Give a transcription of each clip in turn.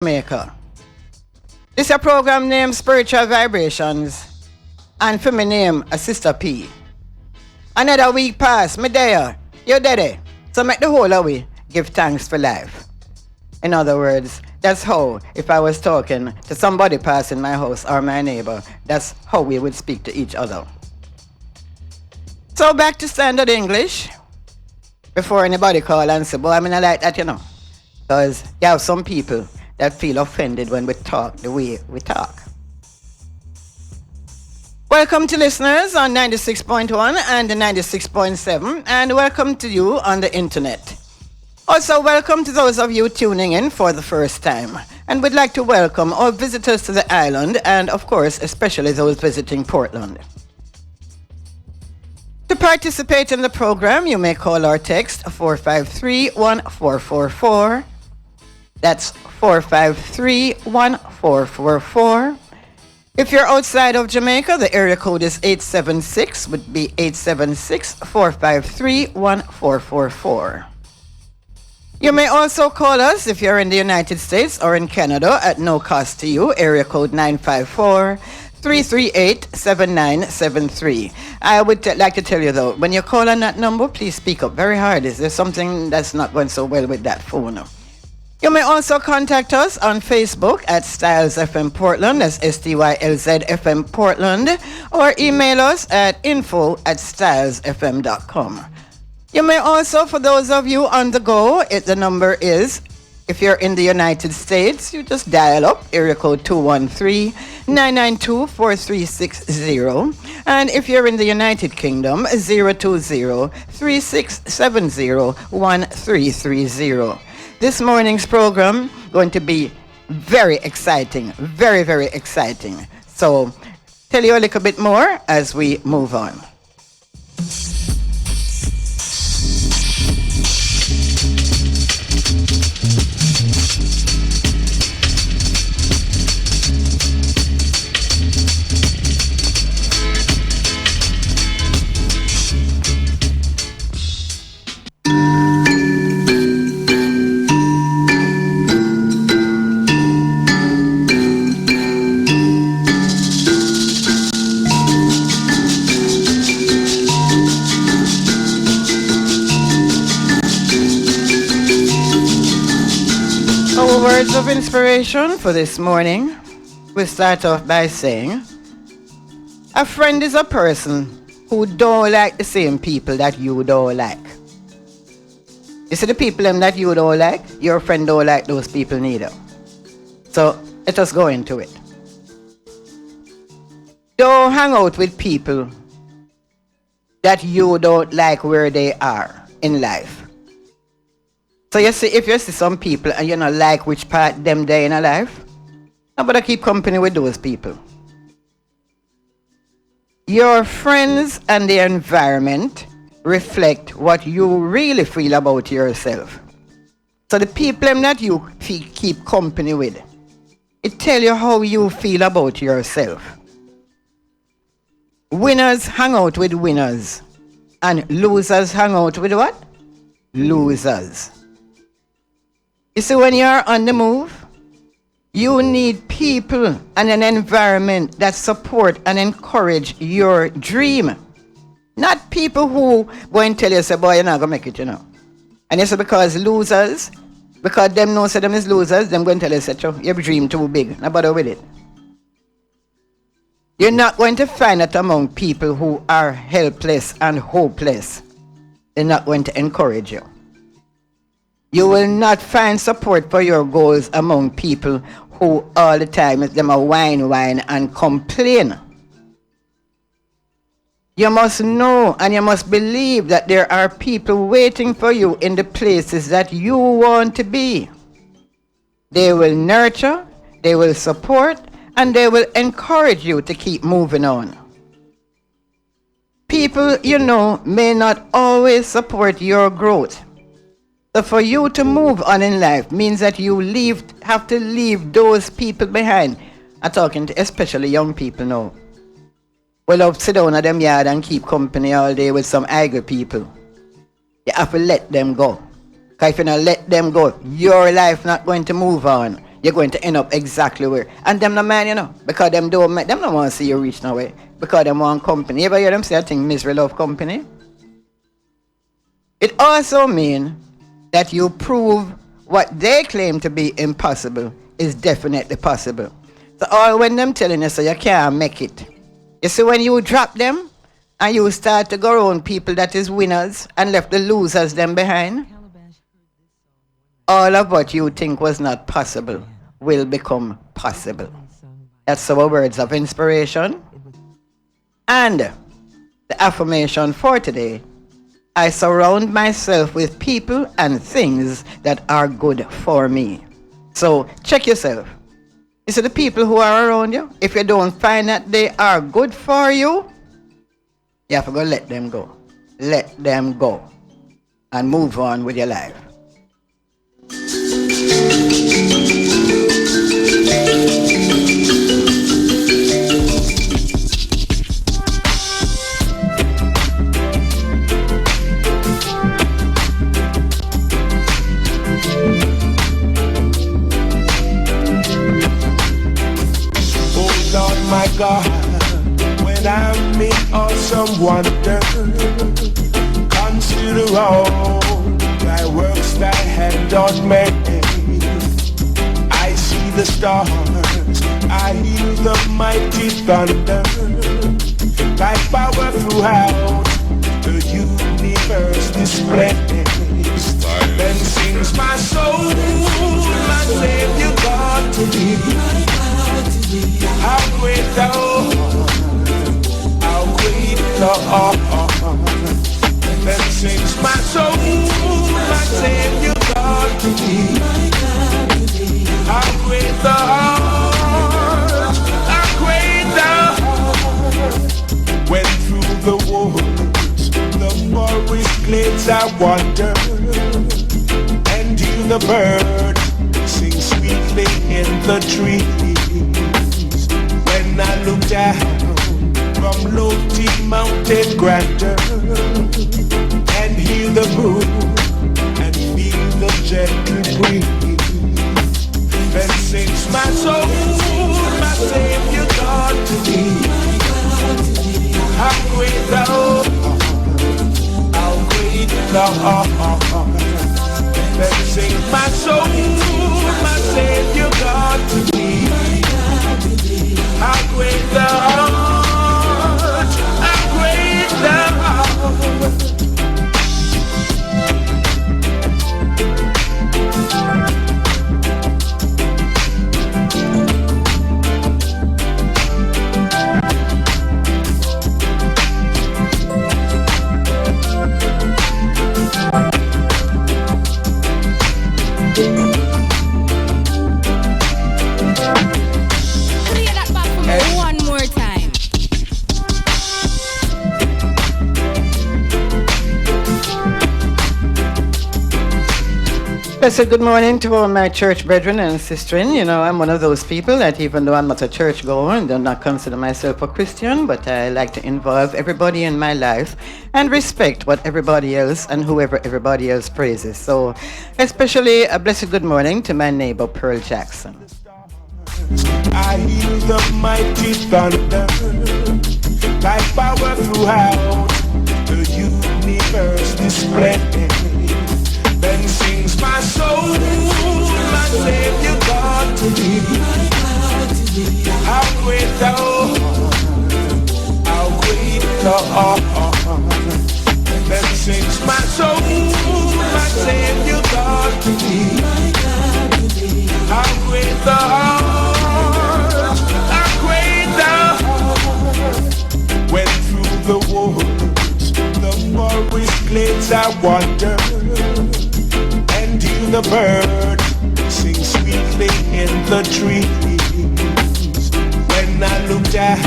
Jamaica. This is a program named Spiritual Vibrations, and for me name a Sista P. Another week passed, me there, you there. So make the whole of we give thanks for life. In other words, that's how, if I was talking to somebody passing my house or my neighbor, that's how we would speak to each other. So back to standard English. Before anybody call and say, boy, I mean I like that, Because you have some people that feel offended when we talk the way we talk. Welcome to listeners on 96.1 and 96.7, and welcome to you on the internet. Also, welcome to those of you tuning in for the first time. And we'd like to welcome all visitors to the island, and of course, especially those visiting Portland. To participate in the program, you may call or text 453-1444. That's 453-1444. If you're outside of Jamaica, the area code is 876, would be 876-453-1444. You may also call us if you're in the United States or in Canada at no cost to you, area code 954-338-7973. I would like to tell you though, when you call on that number, please speak up very hard. Is there something that's not going so well with that phone? You may also contact us on Facebook at Styles FM Portland, that's STYLZ FM Portland, or email us at info@stylesfm.com. You may also, for those of you on the go, the number is, if you're in the United States, you just dial up area code 213-992-4360. And if you're in the United Kingdom, 020-3670-1330. This morning's program going to be very exciting, very, very exciting. So tell you a little bit more as we move on. Words of inspiration for this morning. We start off by saying, a friend is a person who don't like the same people that you don't like. You see the people that you don't like, your friend don't like those people neither. So let us go into it. Don't hang out with people that you don't like where they are in life. So you see, if you see some people and you don't like which part them they in a life, nobody keep company with those people. Your friends and the environment reflect what you really feel about yourself. So the people that you keep company with, it tell you how you feel about yourself. Winners hang out with winners, and losers hang out with what? Losers. You see, when you're on the move, you need people and an environment that support and encourage your dream. Not people who go and tell you, say, boy, you're not going to make it, And you say, because losers, because them know say them is losers, them going to tell you, say, your dream too big. Not bother with it. You're not going to find it among people who are helpless and hopeless. They're not going to encourage you. You will not find support for your goals among people who all the time is them a whine and complain. You must know and you must believe that there are people waiting for you in the places that you want to be. They will nurture, they will support, and they will encourage you to keep moving on. People may not always support your growth. So for you to move on in life means that you have to leave those people behind. I'm talking to especially young people now. We love to sit down at them yard and keep company all day with some angry people. You have to let them go. Because if you don't let them go, your life not going to move on. you're going to end up exactly where. And them no man, you know, because them don't want to see you reach nowhere. Because them want company. You ever hear them say, I think misery love company? It also means that you prove what they claim to be impossible is definitely possible. So all when them telling you so you can't make it. You see when you drop them and you start to go around people that is winners and left the losers them behind, all of what you think was not possible will become possible. That's our words of inspiration. And the affirmation for today: I surround myself with people and things that are good for me. So check yourself. You see the people who are around you, if you don't find that they are good for you, you have to go let them go. Let them go. And move on with your life. My God, when I'm in awesome wonder, consider all thy works thy hand on me. I see the stars, I hear the mighty thunder, thy power throughout the universe displays. Then sings my soul, my Savior God to thee. How great thou art, how great thou art. Then sings my soul, my Savior God to thee. How great thou art, how great thou art. When through the woods, the forest glades I wander, and hear the bird sing sweetly in the trees. When I look down from lofty mountain grandeur and hear the moon and feel the gentle breeze, then sings my soul, my Savior God to thee. How great thou art, how great thou art. Then sings my soul, my Savior God to thee. How great thou art, how great thou art. Blessed good morning to all my church brethren and sisters. You know, I'm one of those people that even though I'm not a church goer and do not consider myself a Christian, but I like to involve everybody in my life and respect what everybody else and whoever everybody else praises. So especially a blessed good morning to my neighbor Pearl Jackson. I hear the mighty thunder, thy power throughout the universe displays. Then sings my soul, my Savior God to thee. How great thou art, how great thou art. Then sings my soul, my Savior God to thee. How great thou art, how great thou art. When through the woods, the forest glades I wander, and hear the bird sing sweetly in the trees. When I look down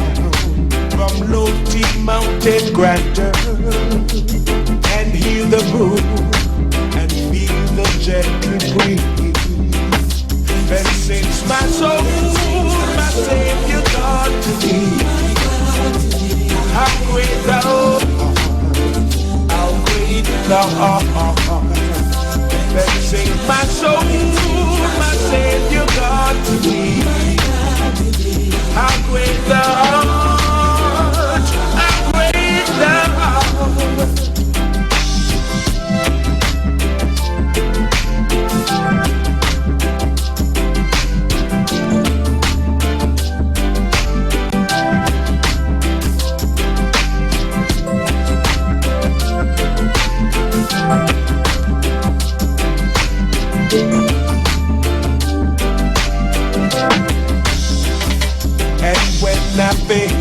from lofty mountain grandeur and hear the moon and feel the gentle breeze, then sings my soul, my Savior God to thee. How great thou art, how great thou art. Then sing my soul, my Savior God not fail.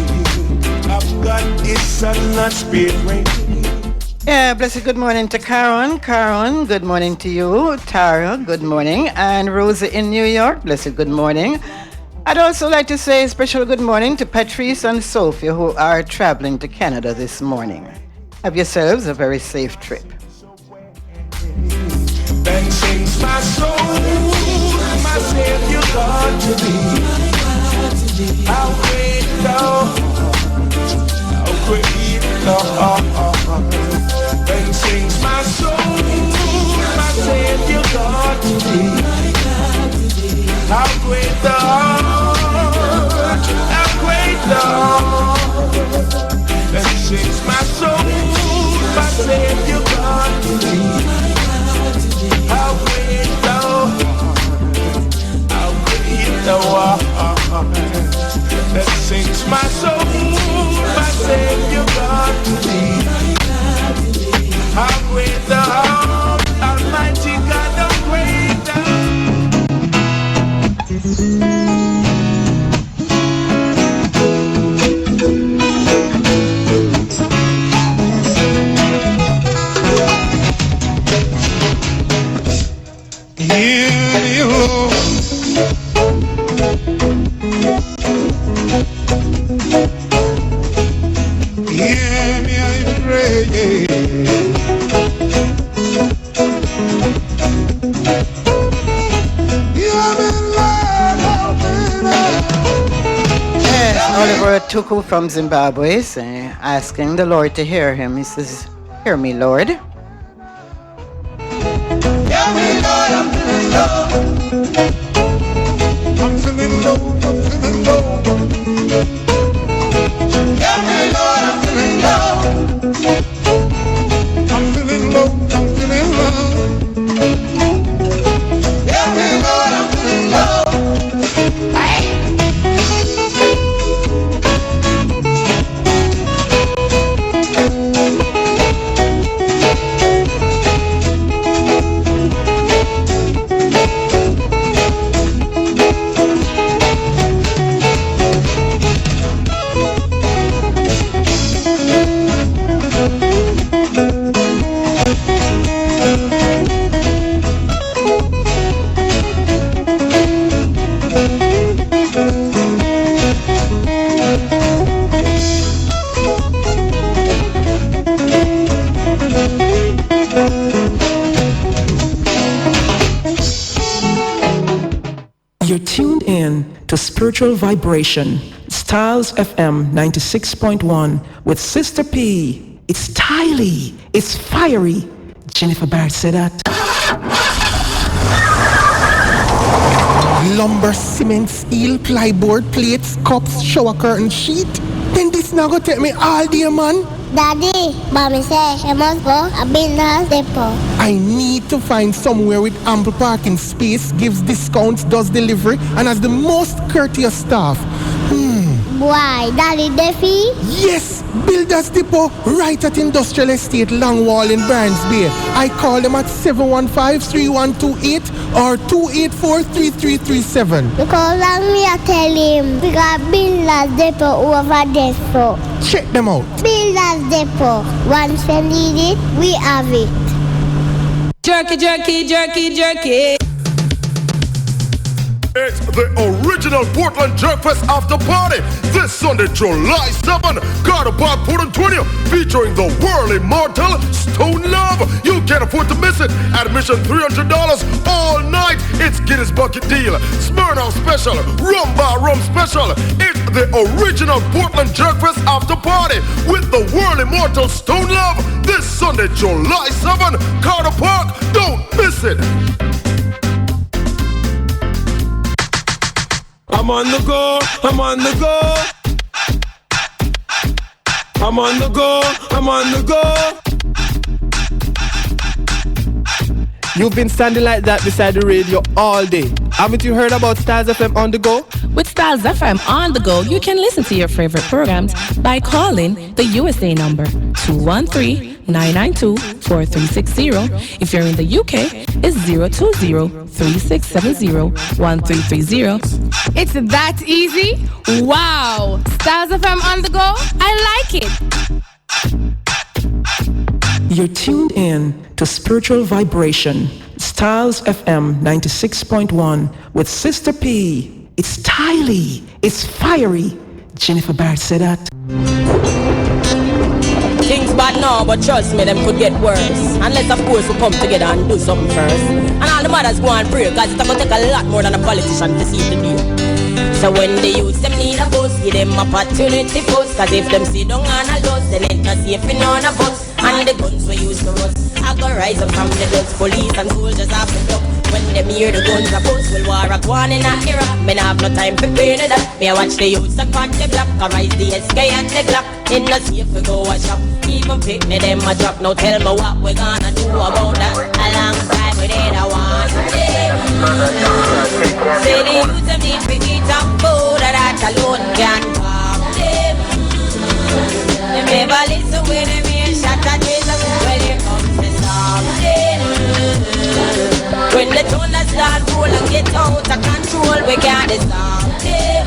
I've got this sun not sparing. Yeah, blessed good morning to Karen. Karen, good morning to you. Tara, good morning. And Rosie in New York, blessed good morning. I'd also like to say a special good morning to Patrice and Sophia who are traveling to Canada this morning. Have yourselves a very safe trip. Then sings my soul, my Savior God to thee. How great thou, how great thou art. Then sings my soul, my Savior God to thee. How great thou art, how great thou art. Then sings my soul, my Savior God to thee. How great thou art. That sings my soul, my Savior God to thee. How great thou art, Almighty God, how great thou Hear me, Lord. Hear me, I pray. Hear me, Lord, help me now. Yes, Oliver Tuku from Zimbabwe is asking the Lord to hear him. He says, hear me, Lord. Hear me, Lord, I'm feeling low. I'm feeling low, I'm feeling low. Hear me, Lord, I'm feeling low. I'm feeling low, I'm feeling low. Hear me, Lord, I'm feeling low. You're tuned in to Spiritual Vibration, Styles FM 96.1 with Sista P. It's styly, it's fiery. Jennifer Barrett said that. Lumber, cement, steel, plyboard, plates, cups, shower curtain, sheet. Then this now go take me all day, man. Daddy, mommy say I must go a business depot. I need to find somewhere with ample parking space, gives discounts, does delivery, and has the most courteous staff. Why, Daddy Duffy? Yes, Builders Depot, right at Industrial Estate, Longwall in Barnes Bay. I call them at 715-3128 or 284-3337. Because let me tell him, we got Builders Depot over there, so. Check them out. Builders Depot, once we need it, we have it. Jerky, jerky, jerky, jerky. It's the original Portland Jerkfest after party this Sunday, July 7, Carter Park, Portland 20, featuring the world immortal Stone Love. You can't afford to miss it. Admission $300 all night. It's Guinness Bucket Deal, Smirnoff Special, Rum Bar Rum Special. It's the original Portland Jerkfest after party with the world immortal Stone Love this Sunday, July 7, Carter Park. Don't miss it. I'm on the go, I'm on the go. I'm on the go, I'm on the go. You've been standing like that beside the radio all day. Haven't you heard about Styles FM on the go? With Styles FM on the go, you can listen to your favorite programs by calling the USA number 213 020-992-4360. If you're in the UK, it's 020-3670-1330. It's that easy? Wow! Styles FM on the go? I like it! You're tuned in to Spiritual Vibration, Styles FM 96.1 with Sista P. It's styly, it's fiery. Jennifer Barrett said that. Things bad now, but trust me, them could get worse. Unless, of course, we come together and do something first. And all the mothers go and pray, cause it's gonna take a lot more than a politician to see the deal. So when the youths them need a bus, give them opportunity first. Cause if them sit down on a loss, then it's not safe in none of us. And the guns we used to us, I go rise up from the dust. Police and soldiers have to duck. When them hear the guns a bust, will war a go on in a era. Me nah have no time for pay to that. Me I watch the youths up on the block, I rise the SK and the Glock. In the safe we go a shop, even pick me them a drop. Now tell me what we gonna do about that. Alongside with it I want to say the youths them need to eat up food, and that alone can calm them. They never listen when they hear shot at Jesus. Well here comes the storm then. When the thunder start roll and get out of control, we can't stop them.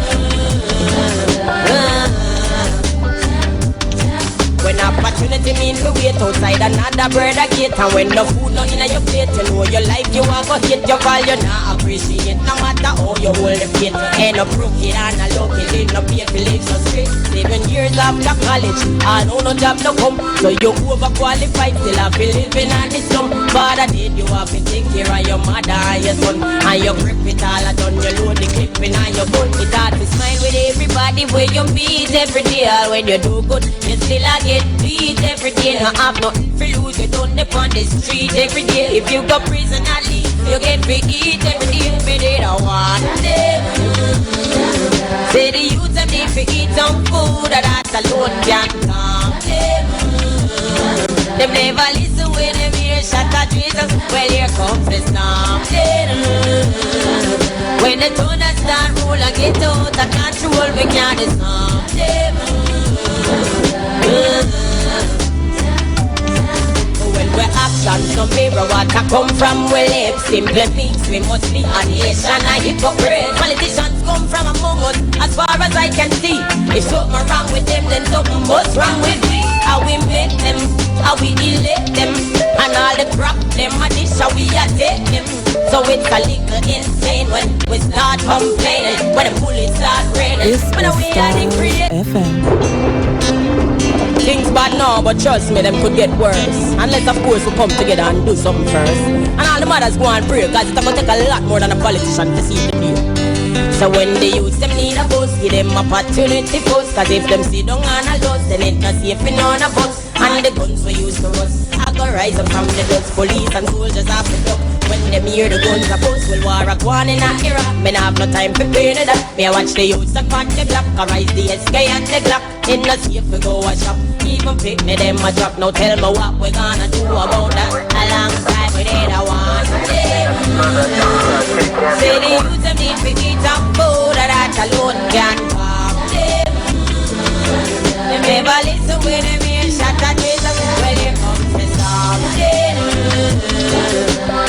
When opportunity mean to wait outside another brother gate. And when the food not in your plate, you know your life you are gonna hit. Your value not appreciate, no matter how you hold the plate. End up broken and a lucky, did not pay for live so straight. 7 years after college, I know no job no come. So you overqualified, still have been living on the slum. Father did, you have to take care of your mother and your son. And you grip it all, I done you load the clip in and you gun. It hard to smile with everybody where you beat every day. All when you do good, you still a get beat every day. No have nothing for lose, you don't live on the street every day. If you go prison and leave, you get to eat every day. Every day, I want them. Say the youth them need to eat some food, and that alone can calm them. Them never listen when them hear shot at Jesus. Well, here comes the storm then. When the thunder start roll and get out of control, we can't stop them. When we action, no mirror what I come from, we live. Simple things, we must be a nation and hypocrite. Politicians come from among us, as far as I can see. If something wrong with them, then something must wrong with me. How we make them, how we elect them, and all the crap them, and this how we take them. So it's a little insane when we start complaining, when the bullets start raining. This when is we are the creators. FM. Things bad now, but trust me, them could get worse. Unless, of course, we come together and do something first. And all the mothers go and pray, cause it's gonna take a lot more than a politician to see the deal. So when the youths them need a bus, give them opportunity first. Cause if them sit down on a loss, then it's not safe in none of us. And the guns we use to us, I go rise up from the dust. Police and soldiers have to duck. When them hear the guns a bust, will war a go on in a era. Me nah have no time for pay to that. Me I watch the youths up on the block, I rise the SK and the Glock. In the safe we go a shop, even pick me them a drop. Now tell me what we gonna do about that. Alongside with it I want them. Say the youths them need to eat some food, and that alone can calm them. Them never listen when them hear shot at Jesus. Well here comes the storm then.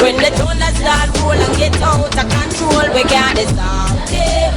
When the thunder start roll and get out of control, we can't stop them.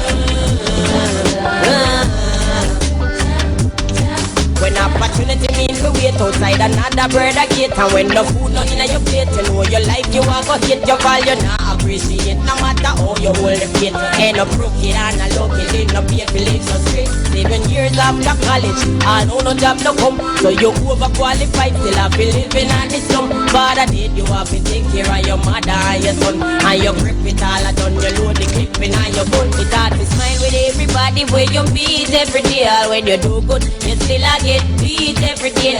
When opportunity mean to wait outside another brother gate. And when the food not in your plate, you know your life you are gonna hit. Your call you not appreciate, no matter how you hold the plate. End up broken and a lucky, did not pay for live so straight. 7 years after college, I know no job no come. So you overqualified, still have been living on the slum. Father did, you have to take care of your mother and your son. And you grip it all, I done you load the clip in and you gun. It hard to smile with everybody where you beat every day. All when you do good, you still a get beat every day.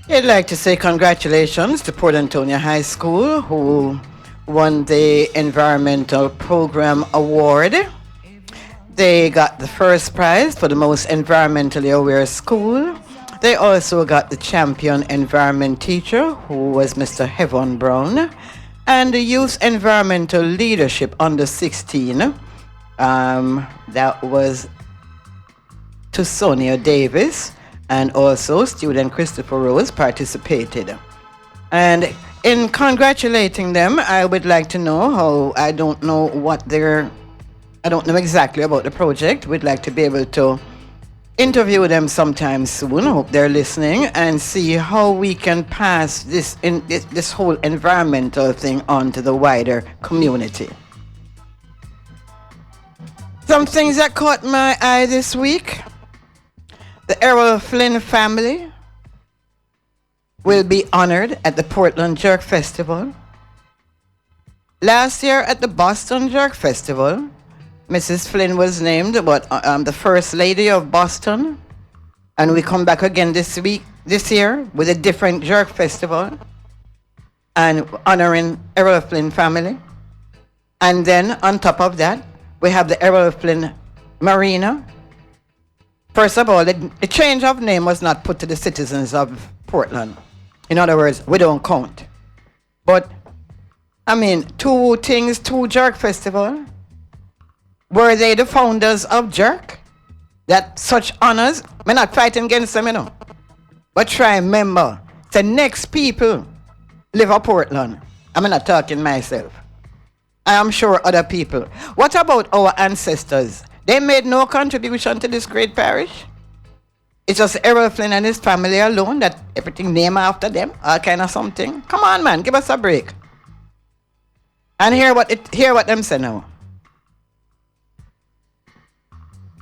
I'd like to say congratulations to Port Antonio High School, who won the Environmental Program Award. They got the first prize for the most environmentally aware school. They also got the champion environment teacher, who was Mr. Heaven Brown, and the youth environmental leadership under 16, That was to Sonia Davis, and also student Christopher Rose participated. And in congratulating them, I would like to know how, I don't know exactly about the project. We'd like to be able to interview them sometime soon. Hope they're listening, and see how we can pass this whole environmental thing on to the wider community. Some things that caught my eye this week. The Errol Flynn family will be honored at the Portland Jerk Festival. Last year at the Boston Jerk Festival, Mrs. Flynn was named the First Lady of Boston. And we come back again this year, with a different jerk festival and honoring Errol Flynn family. And then on top of that, we have the Errol Flynn Marina. First of all, the change of name was not put to the citizens of Portland. In other words, we don't count. But, I mean, two jerk festival. Were they the founders of jerk? That such honors, we're not fighting against them, you know. But try remember, the next people live in Portland. I'm not talking myself. I am sure other people. What about our ancestors? They made no contribution to this great parish. It's just Errol Flynn and his family alone that everything named after them, all kind of something. Come on, man, give us a break. And hear what them say now.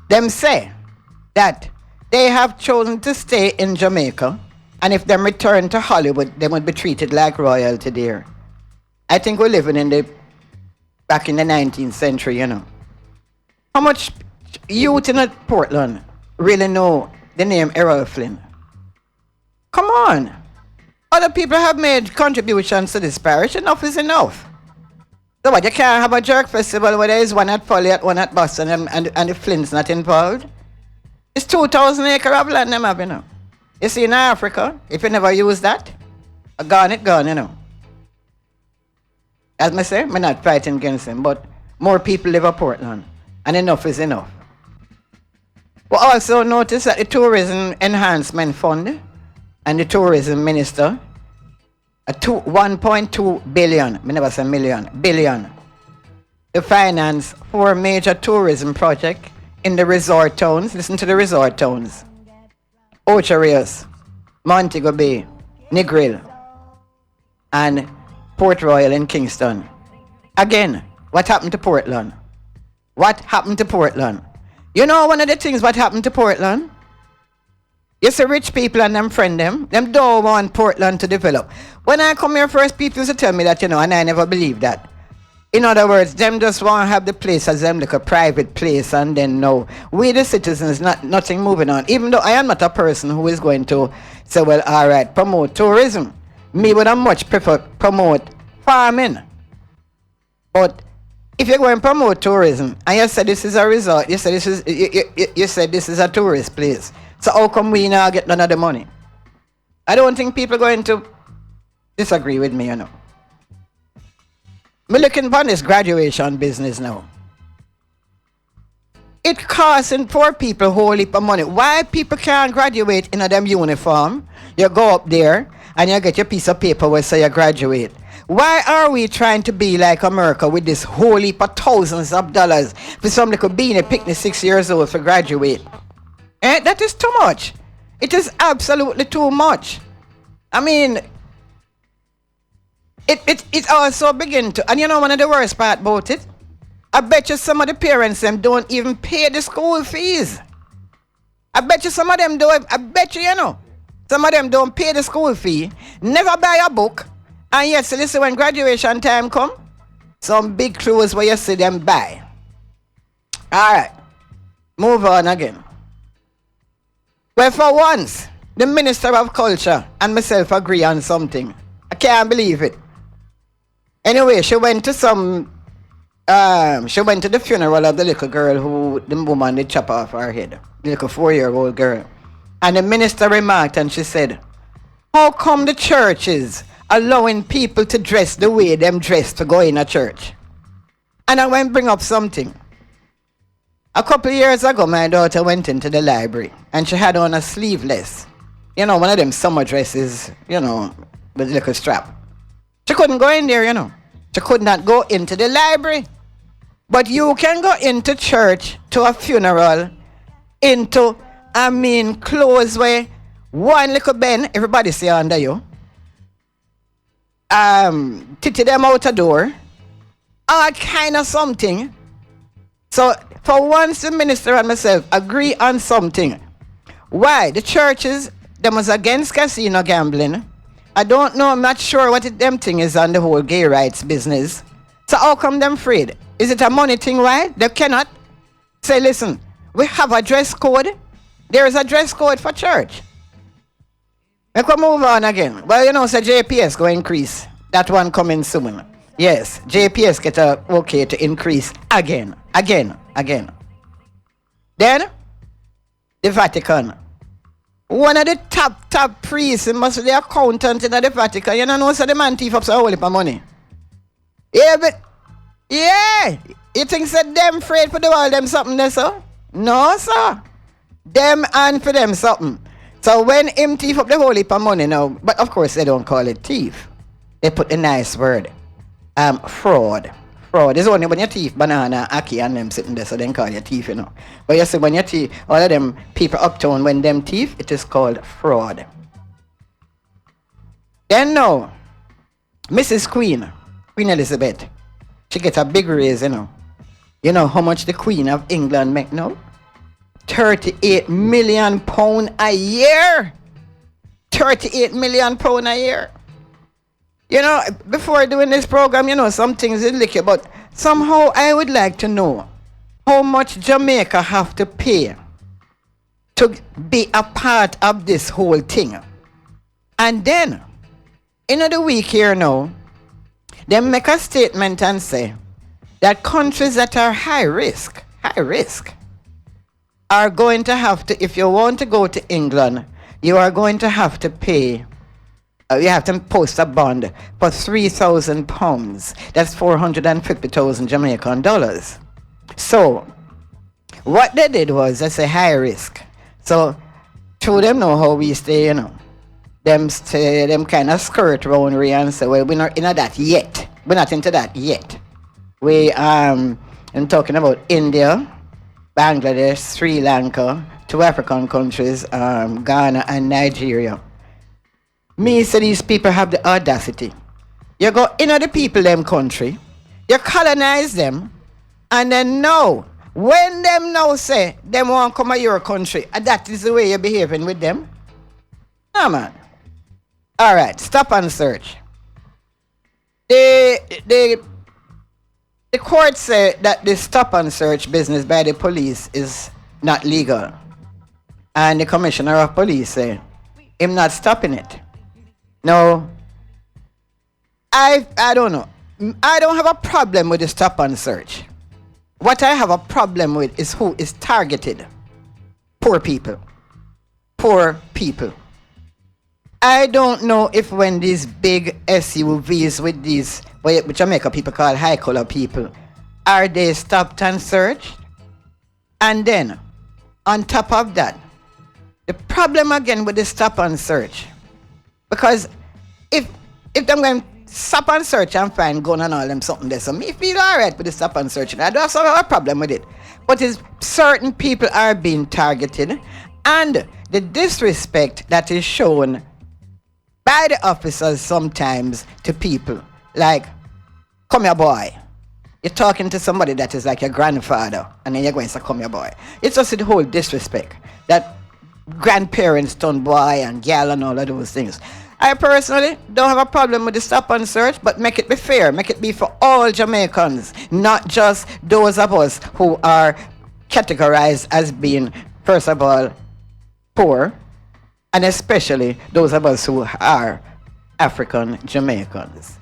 Them say that they have chosen to stay in Jamaica, and if them return to Hollywood, they would be treated like royalty there. I think we're living back in the 19th century, you know. How much youth in Portland really know the name Errol Flynn? Come on. Other people have made contributions to this parish. Enough is enough. So what, you can't have a jerk festival where there is one at Folliot, one at Boston, and the Flynn's not involved? It's 2,000 acres of land them have, you know. You see, in Africa, if you never use that, gone, you know. As I say, I'm not fighting against them, but more people live in Portland, and enough is enough. We also notice that the Tourism Enhancement Fund and the Tourism Minister, 1.2 billion, I never say million, billion, to finance 4 major tourism projects in the resort towns. Listen to the resort towns. Ocho Rios, Montego Bay, Negril, and Port Royal in Kingston. Again, what happened to Portland? What happened to Portland? You know one of the things what happened to Portland? You see rich people and them friend them don't want Portland to develop. When I come here first, people used to tell me that, you know, and I never believed that. In other words, them just want to have the place as them like a private place, and then no. We the citizens, nothing moving on. Even though I am not a person who is going to say, well, all right, promote tourism. Me would have much prefer promote farming. But if you're going to promote tourism, and you said this is a resort, you said this is a tourist place, so how come we now get none of the money? I don't think people are going to disagree with me, you know. I'm looking upon this graduation business now. It costs poor people a whole heap of money. Why people can't graduate in a them uniform? You go up there and you get your piece of paper where say you graduate. Why are we trying to be like America with this whole heap of thousands of dollars for somebody could be in a picnic 6 years old for graduate? That is too much. It is absolutely too much. I mean, it also begin to, and you know one of the worst part about it? I bet you some of the parents them don't even pay the school fees. I bet you some of them don't, you know, some of them don't pay the school fee, never buy a book, and yet, so listen, when graduation time come, some big clothes where you see them buy. Alright, move on again. Well, for once, the Minister of Culture and myself agree on something. I can't believe it. Anyway, she went to the funeral of the little girl who the woman did chop off her head. The little 4-year-old girl. And the minister remarked and she said, how come the churches allowing people to dress the way them dress to go in a church? And I went bring up something. A couple of years ago, my daughter went into the library and she had on a sleeveless. You know, one of them summer dresses, you know, with a little strap. She couldn't go in there, you know. She could not go into the library. But you can go into church, to a funeral, into, clothes where one little bend, everybody say under you. Titty them out a door. All kind of something. So, for once the minister and myself agree on something. Why? The churches, them was against casino gambling. I don't know, I'm not sure what them thing is on the whole gay rights business. So how come them afraid? Is it a money thing, why? They cannot say, listen, we have a dress code. There is a dress code for church. We can move on again. Well, you know, so JPS go increase. That one coming soon. Yes, JPS get a okay to increase again. Then, the Vatican. One of the top priests, must be the accountant in the Vatican. You know, so the man thief up so whole heap of money. Yeah, but, yeah, you think that them afraid for the world them something there, sir? No, sir. Them and for them something. So when him thief up the whole heap of money now, but of course they don't call it thief. They put the nice word. Fraud. Fraud is only when you thief banana, ackee and them sitting there, so they call you thief, you know. But you see, when you thief, all of them people uptown, when them thief, it is called fraud. Then now, Mrs. Queen Elizabeth, she gets a big raise, you know. You know how much the Queen of England make now? 38 million pound a year. 38 million pound a year. You know, before doing this program, you know, some things is licky, but somehow I would like to know how much Jamaica have to pay to be a part of this whole thing. And then, in the week here now, they make a statement and say that countries that are high risk, are going to have to, if you want to go to England, you are going to have to pay. You have to post a bond for £3,000. That's 450,000 Jamaican dollars. So, what they did was, that's a high risk. So, through them know how we stay, you know. Them kind of skirt round and say, well, we're not into that yet. We're not into that yet. I'm talking about India, Bangladesh, Sri Lanka, 2 African countries, Ghana and Nigeria. Me say these people have the audacity. You go into the people them country, you colonize them, and then now, when them now say them want to come to your country, and that is the way you're behaving with them? No, man. Alright, stop and search. The court said that the stop and search business by the police is not legal. And the commissioner of police said, him not stopping it. No, I don't know. I don't have a problem with the stop and search. What I have a problem with is who is targeted. Poor people. Poor people. I don't know if when these big SUVs with these, which Jamaica people call high color people, are they stopped and searched? And then, on top of that, the problem again with the stop and search, because if them going to stop and search and find gun and all them something there, so me feel alright with the stop and search. I don't have a problem with it. But it's certain people are being targeted, and the disrespect that is shown by the officers sometimes to people, like, come here boy. You're talking to somebody that is like your grandfather, and then you're going to say, come here boy. It's just the whole disrespect that grandparents turn boy and gal and all of those things. I personally don't have a problem with the stop and search, but make it be fair. Make it be for all Jamaicans, not just those of us who are categorized as being, first of all, poor, and especially those of us who are African Jamaicans.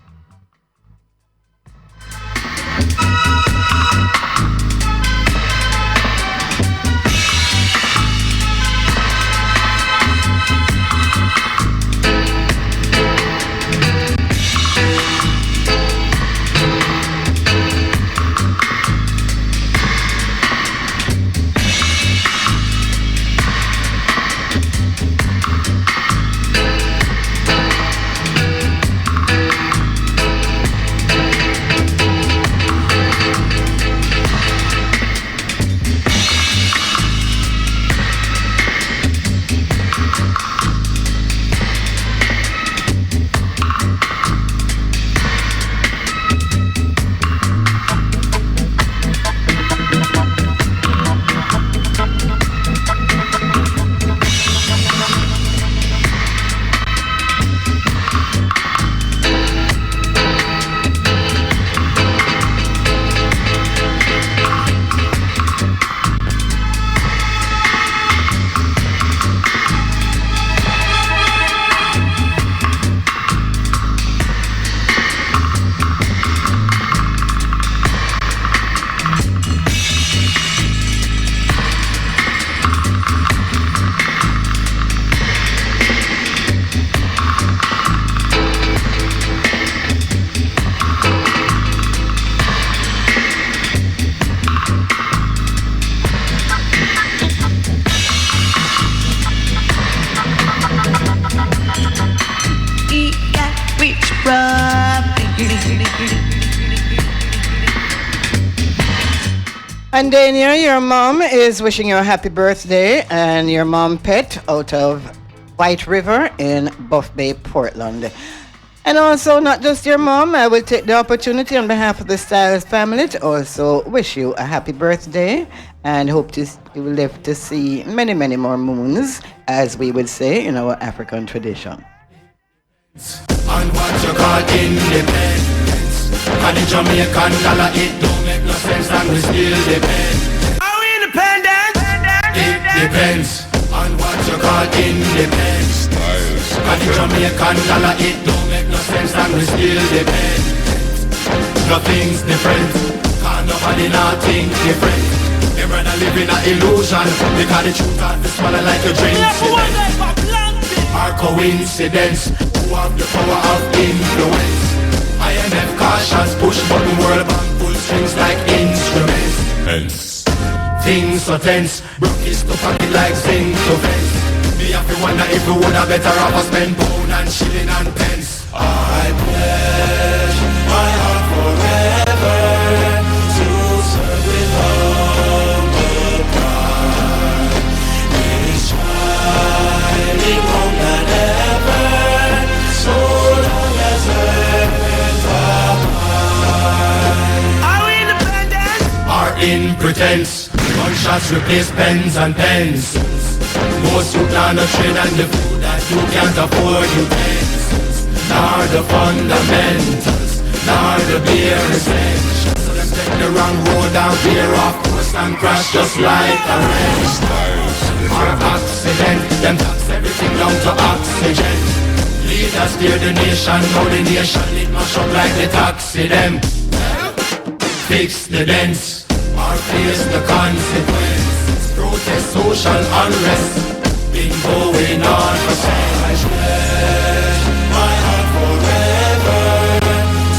And Dania, your mom is wishing you a happy birthday, and your mom Pet out of White River in Buff Bay, Portland. And also, not just your mom, I will take the opportunity on behalf of the Styles family to also wish you a happy birthday and hope you will live to see many, many more moons, as we would say in our African tradition. And what you call independence? And the Jamaican dollar, it don't make no sense, and we still depend. Are we independent? It depends on what you call independence. And the Jamaican dollar, it don't make no sense, and we still depend. Nothing's different, cause nobody not think different. They rather live in an illusion, because the truth has to swallow like a drink. Or coincidence, who have the power of influence. IMF cautious, push button, World Bank pull strings like instruments. Hence, things so tense, broke is to pocket like zinc to fence. Me have to wonder if we would have better off spend pound and shilling and pence. I pledge my heart forever to serve with humble pride. It is shining home than ever, so long as earth are we independent? Or in pretense, gunshots replace pens and pens. Most you plan a trade and the food that you can't afford utensils. Nor the fundamentals, nor the bare essentials. So them take the wrong road and veer off course and crash just like a wrench. Or accident, them tax everything down to oxygen. Leaders steer the nation, now the nation it mash up like the taxi them. Fix the dents, or face the consequence. Protest social unrest, been going on for centuries. My heart forever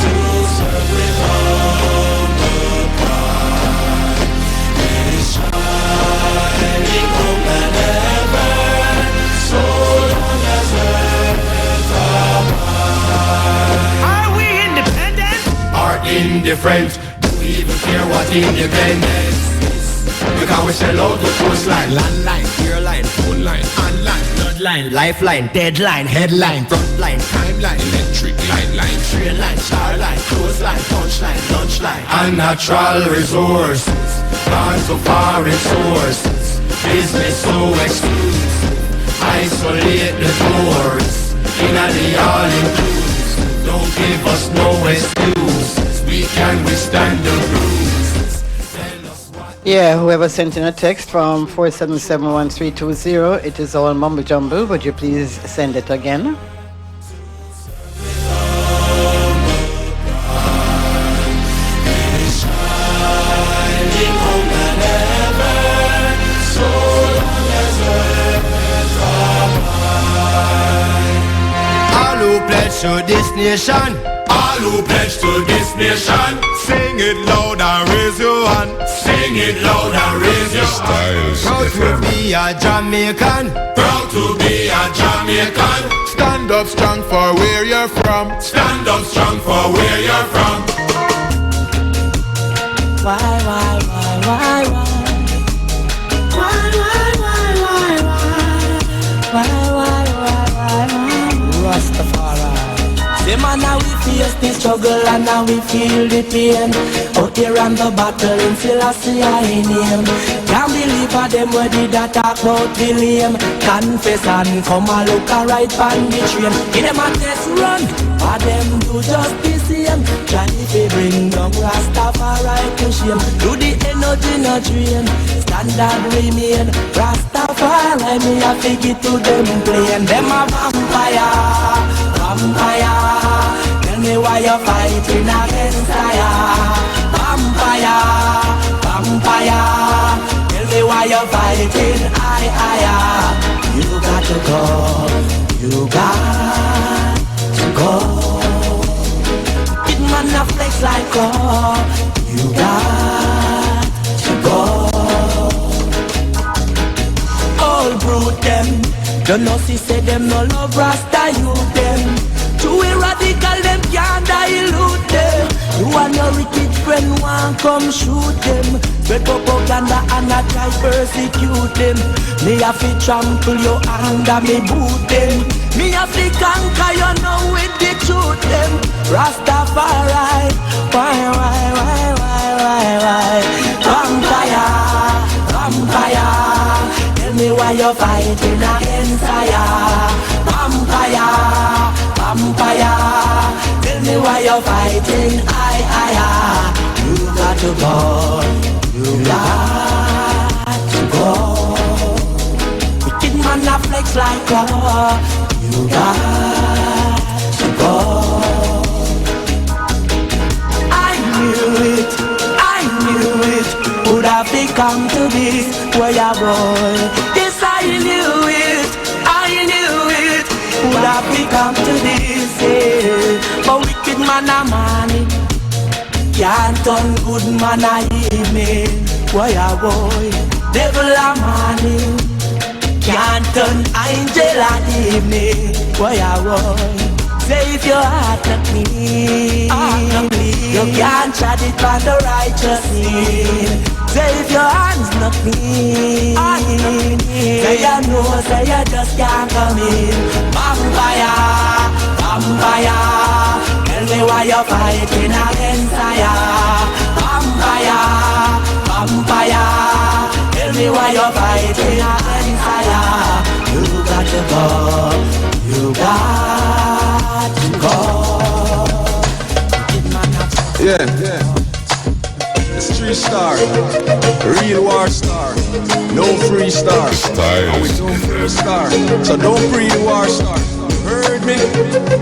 to serve with humble pride. It is shining home than ever, so long as earth abide. Are we independent? Or indifferent? Do we even care what independence is? Because we sell out the coastline, landline, airline, phone line, online, bloodline, lifeline, deadline, headline, frontline, timeline, electric line, train line, star line, clothesline, punchline, lunchline, and natural resources, gone to foreign sources, business so exclusive, isolate the tourists, in the all-inclusive, don't give us no excuses, we can withstand the bruises. Yeah, whoever sent in a text from 4771320, it is all mumble jumble. Would you please send it again? All who pledge to this nation, all who pledge to this nation, sing it loud and raise your hand. Sing it loud and raise your hand. Proud to be a Jamaican. Proud to be a Jamaican. Stand up strong for where you're from. Stand up strong for where you're from. Why? Rastafari. Say man, now we face the struggle and now we feel the pain. Out there on the battle in Selassie I name. Can't believe how them where did attack about the lame. Confess and come a look a right pan the train. In them a test run, but them do just the same. Try if they bring down Rastafari to shame. Do the energy no drain, standard remain. Rastafari me a fig it to them plain. Them a vampire. Tell me why you're fighting against fire. Vampire. Tell me why you're fighting higher. You got to go. You got to go. It man a flex like oh. You got to go. All brute them. Don't know see say them no love Rasta you them. Too radical them come shoot them. Spread propaganda and I try persecute them. Me have to trample your under me boot them. Me have to conquer you know with the truth them. Rastafari, why? Vampire, vampire. Tell me why you're fighting against fire. Vampire, vampire. Tell me why you're fighting, you got to go, you got to go. Wicked man a flex like a, you got to go. I knew it, would have become to this, where you boy. Yes, I knew it, would have become to this, yeah. But wicked man a money can't turn good man a evening. Boy a boy, devil a money can't turn angel a evening. Boy a boy, say if your heart not clean, you can't tread it on the righteous sin. Say if your hands not clean, say you know, say you just can't come in. Vampire, vampire, tell me why you're fighting against fire. Vampire, vampire, tell me why you're fighting against fire. You got to go, you got to go. Yeah. It's 3-star, real war star, no free star. And we don't free star, so don't free the war star. Heard me?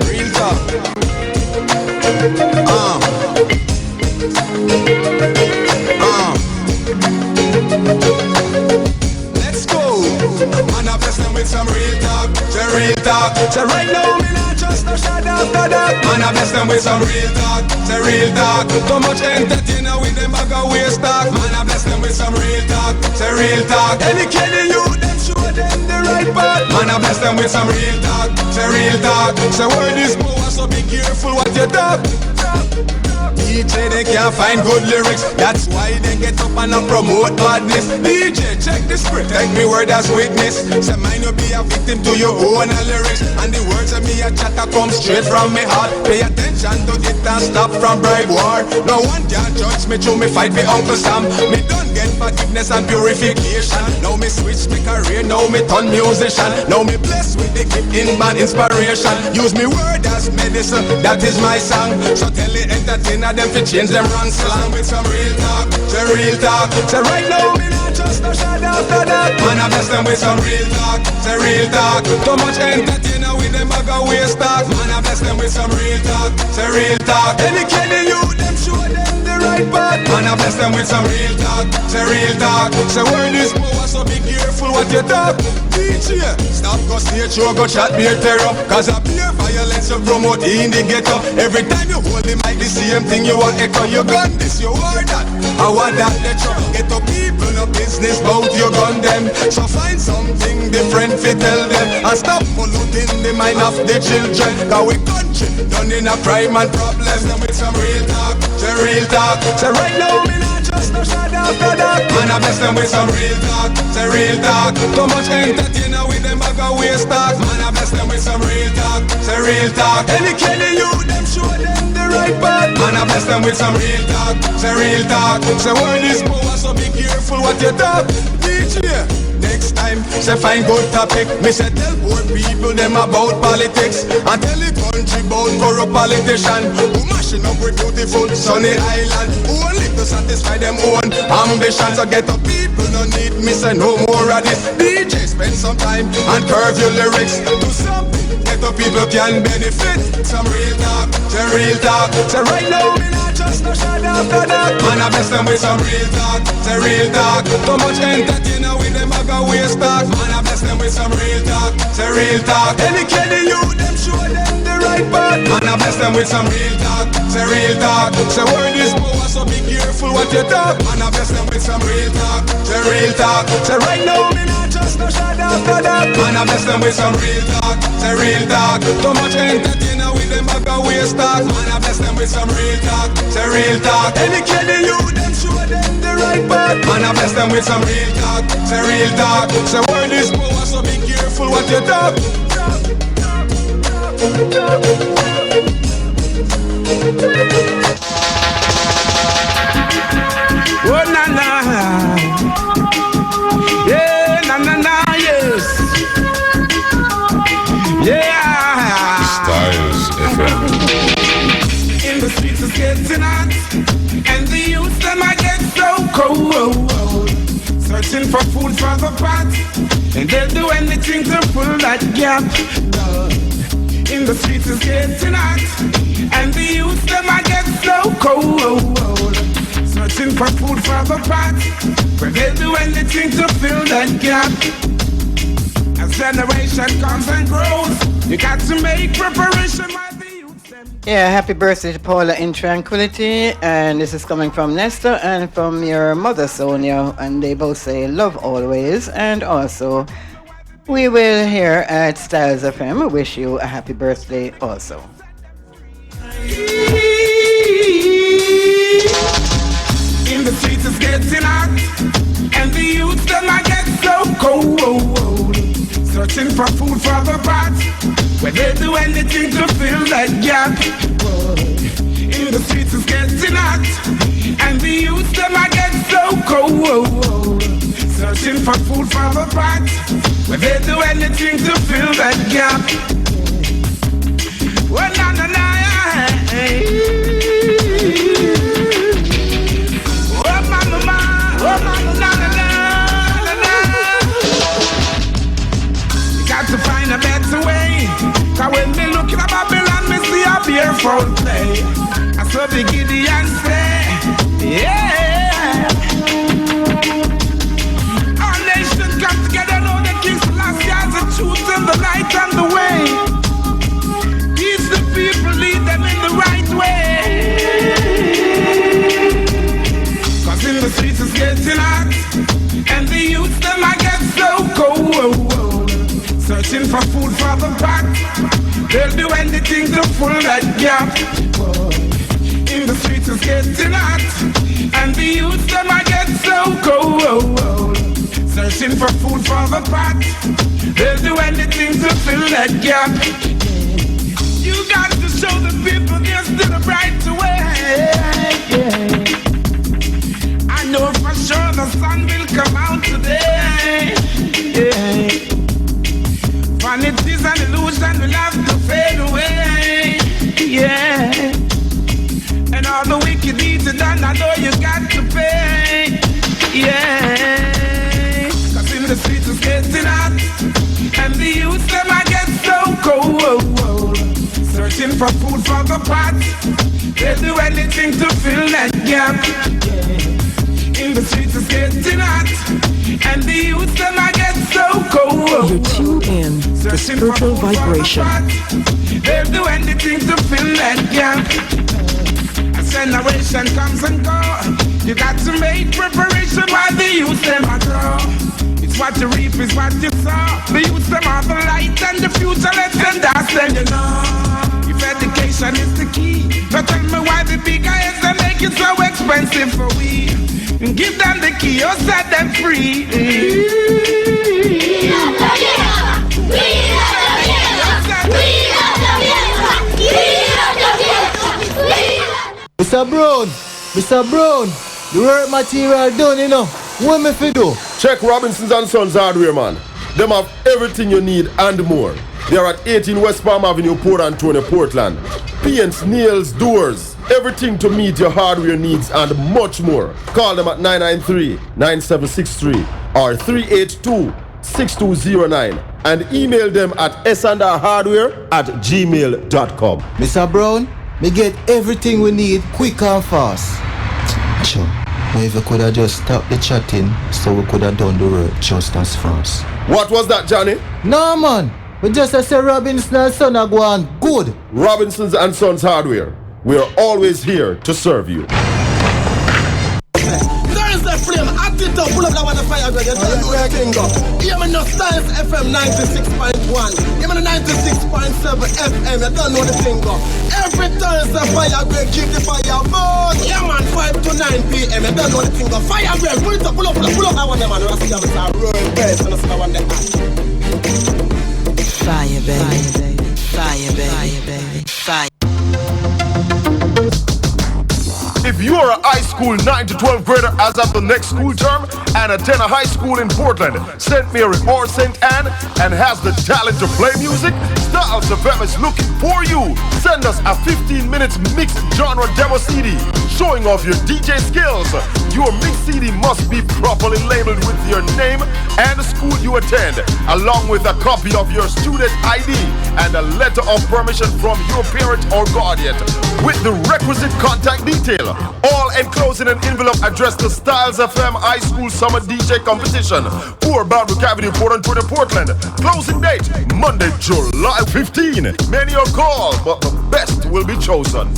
Real talk. Let's go. Man, I bless them with some real talk. Real talk. So right now, me not just no shot after that. Man, I bless them with some real talk. Real talk. Too much entertainer with them bag of waste talk. Man, I bless them with some real talk. Real talk. Educating you, them show them the right path. Man, I bless them with some real talk. Real talk. So word is power, so be careful what you talk. DJ, they can't find good lyrics. That's why they get up and promote badness. DJ, check the script, take me word as witness. Say mine will be a victim to your own lyrics. And the words of me a chatter come straight from me heart. Pay attention to it and stop from bribe war. No one can judge me through me fight with Uncle Sam. Me don't get forgiveness and purification. Now me switch me career, now me turn musician. Now me blessed with the gift in man inspiration. Use me word as medicine, that is my song. So tell the entertainer them to change them wrong slang with some real talk, real talk. So right now me not just no shot after that. Man I bless them with some real talk, real talk. Too much entertainer with them bag of waste talk. Man I bless them with some real talk, real talk. Educating you, them show them the right path. Man I bless them with some real talk, real talk. So word is power, so be careful what you talk. DJ, stop go stage show, go chat beer terror. Cause a beer violence you promote in the ghetto. Every time you hold the mic, the same thing you want echo. You gun this, you want that. I want that lecture. Ghetto people no business bout you gun them. So find something different fi tell them. And stop polluting the mind of the children. Cause we country done in a crime and problems. Them with some real talk, real talk. So right now me not just no shot after that. Man I bless them with some real talk, real talk. Too much entertainer with them bag of waste talk. Man I bless them with some real talk, real talk. Educating you, them show them the right path. Man I bless them with some real talk, real talk. So word is power, so be careful what you talk. DJ, next time, say find good topic. Me say tell poor people them about politics. And tell the country about corrupt politician who mashing up with beautiful sunny island. Who only to satisfy them own ambitions. So get up people no need me say no more of this. DJ spend some time and curve your lyrics to something get up people can benefit. Some real talk, real talk. So right now me not just no shot after that. Man I bless them with some real talk, real talk. Too much entertainer with them bag of waste talk. Man I bless them with some real talk, real talk. Educating you, them show them the right path. Man I bless them with some real talk, real talk. So word is power, so be careful what you talk. Man I bless them with some real talk, real talk. So right now me not just no shot after that. Man I bless them with some real talk, real talk. Too much entertainer with them bag a waste talk. Man, I bless them with some real talk. Say real talk. Educate the youth and show them the right path. Man, I bless them with some real talk. Say real talk. Say word is power, so be careful what you talk. Oh na na, yeah na na na, yes, yeah. Styles FM. In the streets it's getting hot, and the youth them I get so cold. Searching for food for the pot, and they'll do anything to fill that gap. In the streets it's getting hot, and the youth them I get so cold. Searching for food for the pot, where they'll do anything to fill that gap. As generation comes and grows, you got to make preparation while the youth them. Yeah, happy birthday to Paula in tranquility. And this is coming from Nestor and from your mother Sonia. And they both say love always. And also, we will here at Styles FM wish you a happy birthday also. In the streets it's getting hot, and the youth them I get so cold. Searching for food for the pot, where they do anything to fill that gap. In the streets it's getting hot, and the youth them I get so cold. Searching for food for the pot, where they do anything to fill that gap. Oh na na na, oh mama, oh mama, na na na na. You got to find a better way. 'Cause when me looking at Babylon, me see a fearful play. I saw the Gideon say, yeah. Our nation come together, know the King's last years, the truth and the light and the way. Teach the people, lead them in the right way. 'Cause in the streets it's getting hot, and the youth them I get so cold. Searching for food for the pot, they'll do anything to fill that gap. In the streets it's getting hot, and the youth them I get so cold. Searching for food for the pot, they'll do anything to fill that gap. You got to show the people there's still a bright way. I know for sure the sun will come out today. Yeah. Vanity is an illusion, will have to fade away. Yeah. And all the wicked deeds are done, I know you got to pay. Yeah. 'Cause in the streets it's getting hot, and the youth them I get so cold. Searching for food for the pot, they'll do anything to fill that gap. In the streets it's getting hot, and the youth them I get so cold. You're tuned in to Spiritual Vibration. They'll do anything to fill that gap. As generation comes and goes, you got to make preparation while the youth them I grow. It's what you reap is what you sow. The youth them are the light and the future, let's send us then you know. If education is the key, but tell me why the big guys they make it so expensive for we. Give them the key or set them free. Mr. Brown, the work material done, you know. What me fi do? Check Robinson's and Sons Hardware, man. Them have everything you need and more. They are at 18 West Palm Avenue, Port Antonio, Portland. Paints, nails, doors, everything to meet your hardware needs and much more. Call them at 993-9763 or 382-6209 and email them at sandarhardware@gmail.com. Mr. Brown, me get everything we need quick and fast. Sure. If we could have just stopped the chatting, so we could have done the work just as fast. What was that, Johnny? No, man. We just say Robinson and Son are going good. Robinson's and Sons Hardware. We are always here to serve you. Flame, add it up, pull up that one the fire girl, you don't know where you go. Hear me no Styles FM 96.1. Hear me no 96.7 FM, you don't know the thing go. me say fire break, keep the fire burn. Yeah man, 5 to 9 p.m. You don't know the thing, go fire break. Pull it up, pull up, pull up, pull up. I want them man, I see them, it's a real best, and I see I want them. Fire baby, fire baby, fire. If you are a high school 9 to 12 grader as of the next school term and attend a high school in Portland, St. Mary or St. Anne and has the talent to play music, Styles FM is looking for you. Send us a 15 minutes mixed genre demo CD showing off your DJ skills. Your mixed CD must be properly labeled with your name and the school you attend, along with a copy of your student ID and a letter of permission from your parent or guardian with the requisite contact detail. All enclosed in an envelope addressed to Styles FM High School Summer DJ Competition for Boundary Cavity Portland, Portland. Closing date, Monday, July 15. Many are called, but the best will be chosen.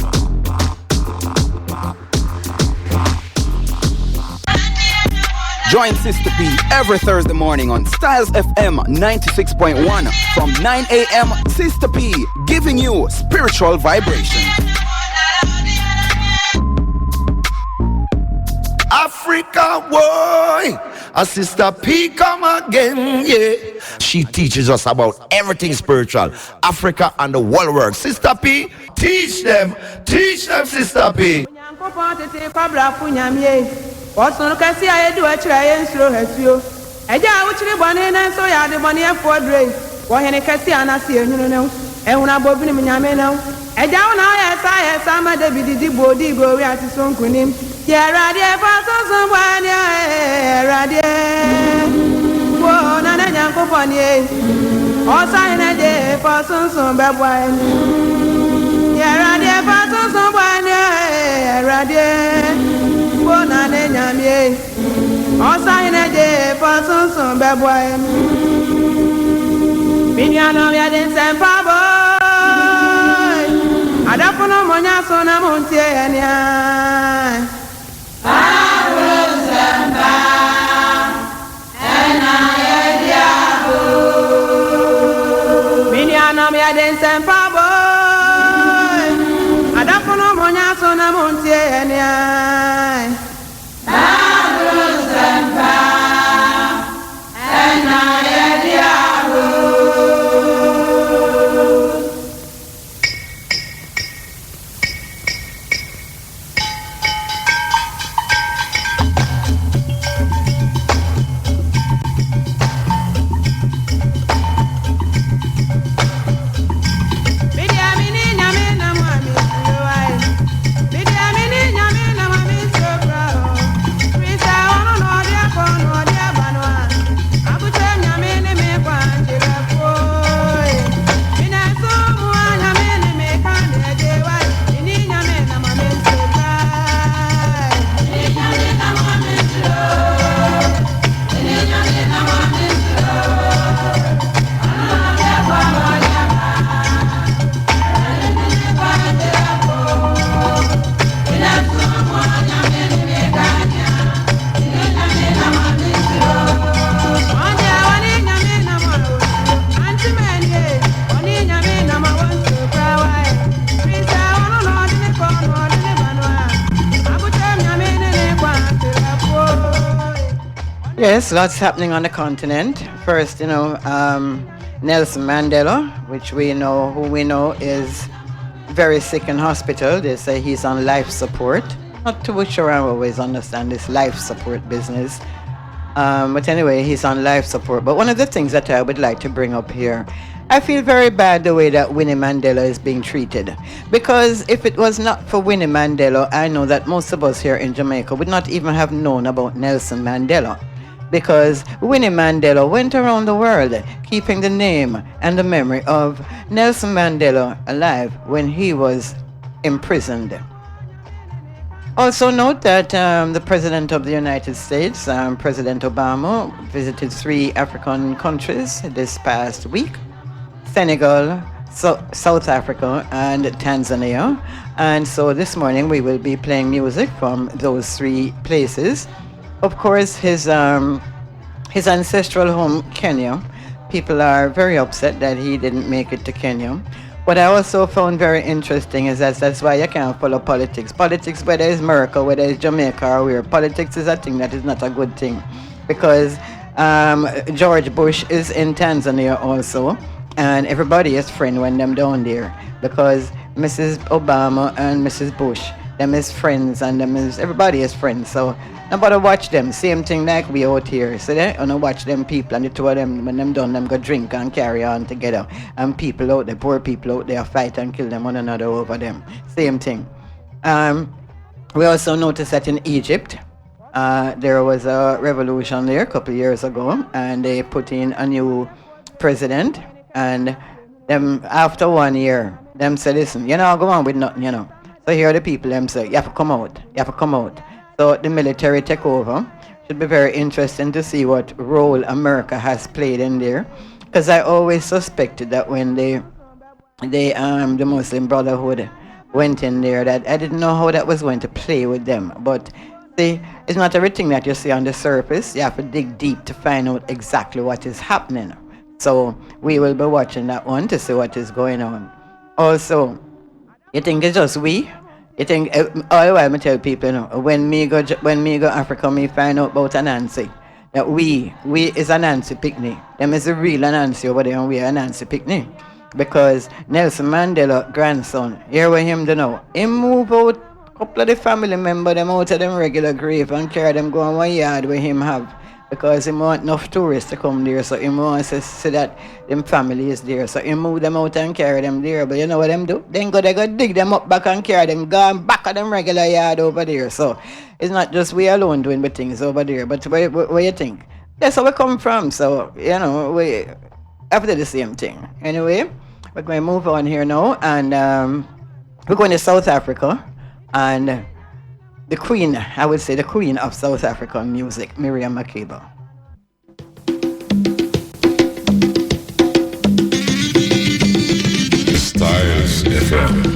Join Sista P every Thursday morning on Styles FM 96.1 from 9 a.m. Sista P giving you spiritual vibration. Africa, boy, a Sista P come again, yeah. She teaches us about everything spiritual, Africa and the world work. Sista P, teach them, Sista P. Yes, lots happening on the continent. First, Nelson Mandela, who we know is very sick in hospital. They say he's on life support. Not too sure I always understand this life support business. But anyway, he's on life support. But one of the things that I would like to bring up here, I feel very bad the way that Winnie Mandela is being treated. Because if it was not for Winnie Mandela, I know that most of us here in Jamaica would not even have known about Nelson Mandela. Because Winnie Mandela went around the world keeping the name and the memory of Nelson Mandela alive when he was imprisoned. Also note that the President of the United States, President Obama, visited 3 African countries this past week: Senegal, South Africa, and Tanzania. And so this morning we will be playing music from those 3 places. Of course, his ancestral home, Kenya. People are very upset that he didn't make it to Kenya. What I also found very interesting is that's why you can't follow politics. Politics, whether it's America, whether it's Jamaica or where, politics is a thing that is not a good thing. Because George Bush is in Tanzania also, and everybody is friend when them down there. Because Mrs. Obama and Mrs. Bush, them is friends and them is everybody is friends. So nobody watch them. Same thing like we out here. So they wanna watch them people and the two of them when them done them go drink and carry on together. And people out there, poor people out there fight and kill them one another over them. Same thing. We also noticed that in Egypt, there was a revolution there a couple of years ago, and they put in a new president. And them after 1 year, them say, listen, you know, go on with nothing, you know. So here are the people them say, you have to come out, you have to come out. So the military take over. Should be very interesting to see what role America has played in there. Because I always suspected that when the Muslim Brotherhood went in there, that I didn't know how that was going to play with them. But see, it's not everything that you see on the surface. You have to dig deep to find out exactly what is happening. So we will be watching that one to see what is going on. Also, you think it's just we? You think all the while I tell people, you know, when me go Africa, me find out about a Nancy. That we is a Nancy picnic. Them is a real Nancy over there, and we are a Nancy picnic. Because Nelson Mandela grandson, here with him do now. He move out couple of the family member them out of them regular grave and carry them go on 1 yard where him have. Because he want enough tourists to come there, so he wants to see that them family is there. So he move them out and carry them there. But you know what them do? They go dig them up back and carry them, gone back of them regular yard over there. So it's not just we alone doing the things over there. But where you think? That's where we come from. So, you know, we have to do the same thing. Anyway, we're going to move on here now. And we're going to South Africa. And the queen, I would say the queen of South African music, Miriam Makeba. Styles FM.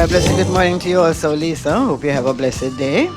Blessed good morning to you also, Lisa. Hope you have a blessed day.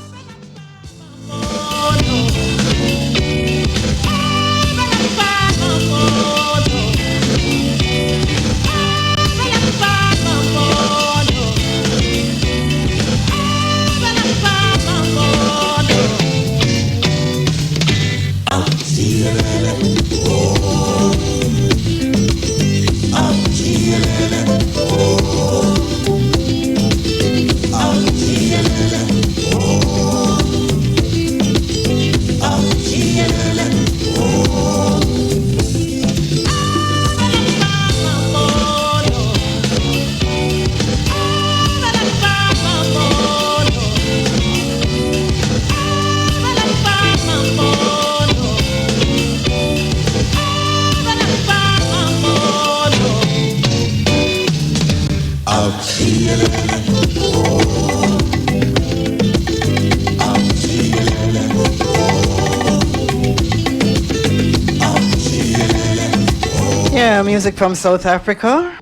music from South Africa.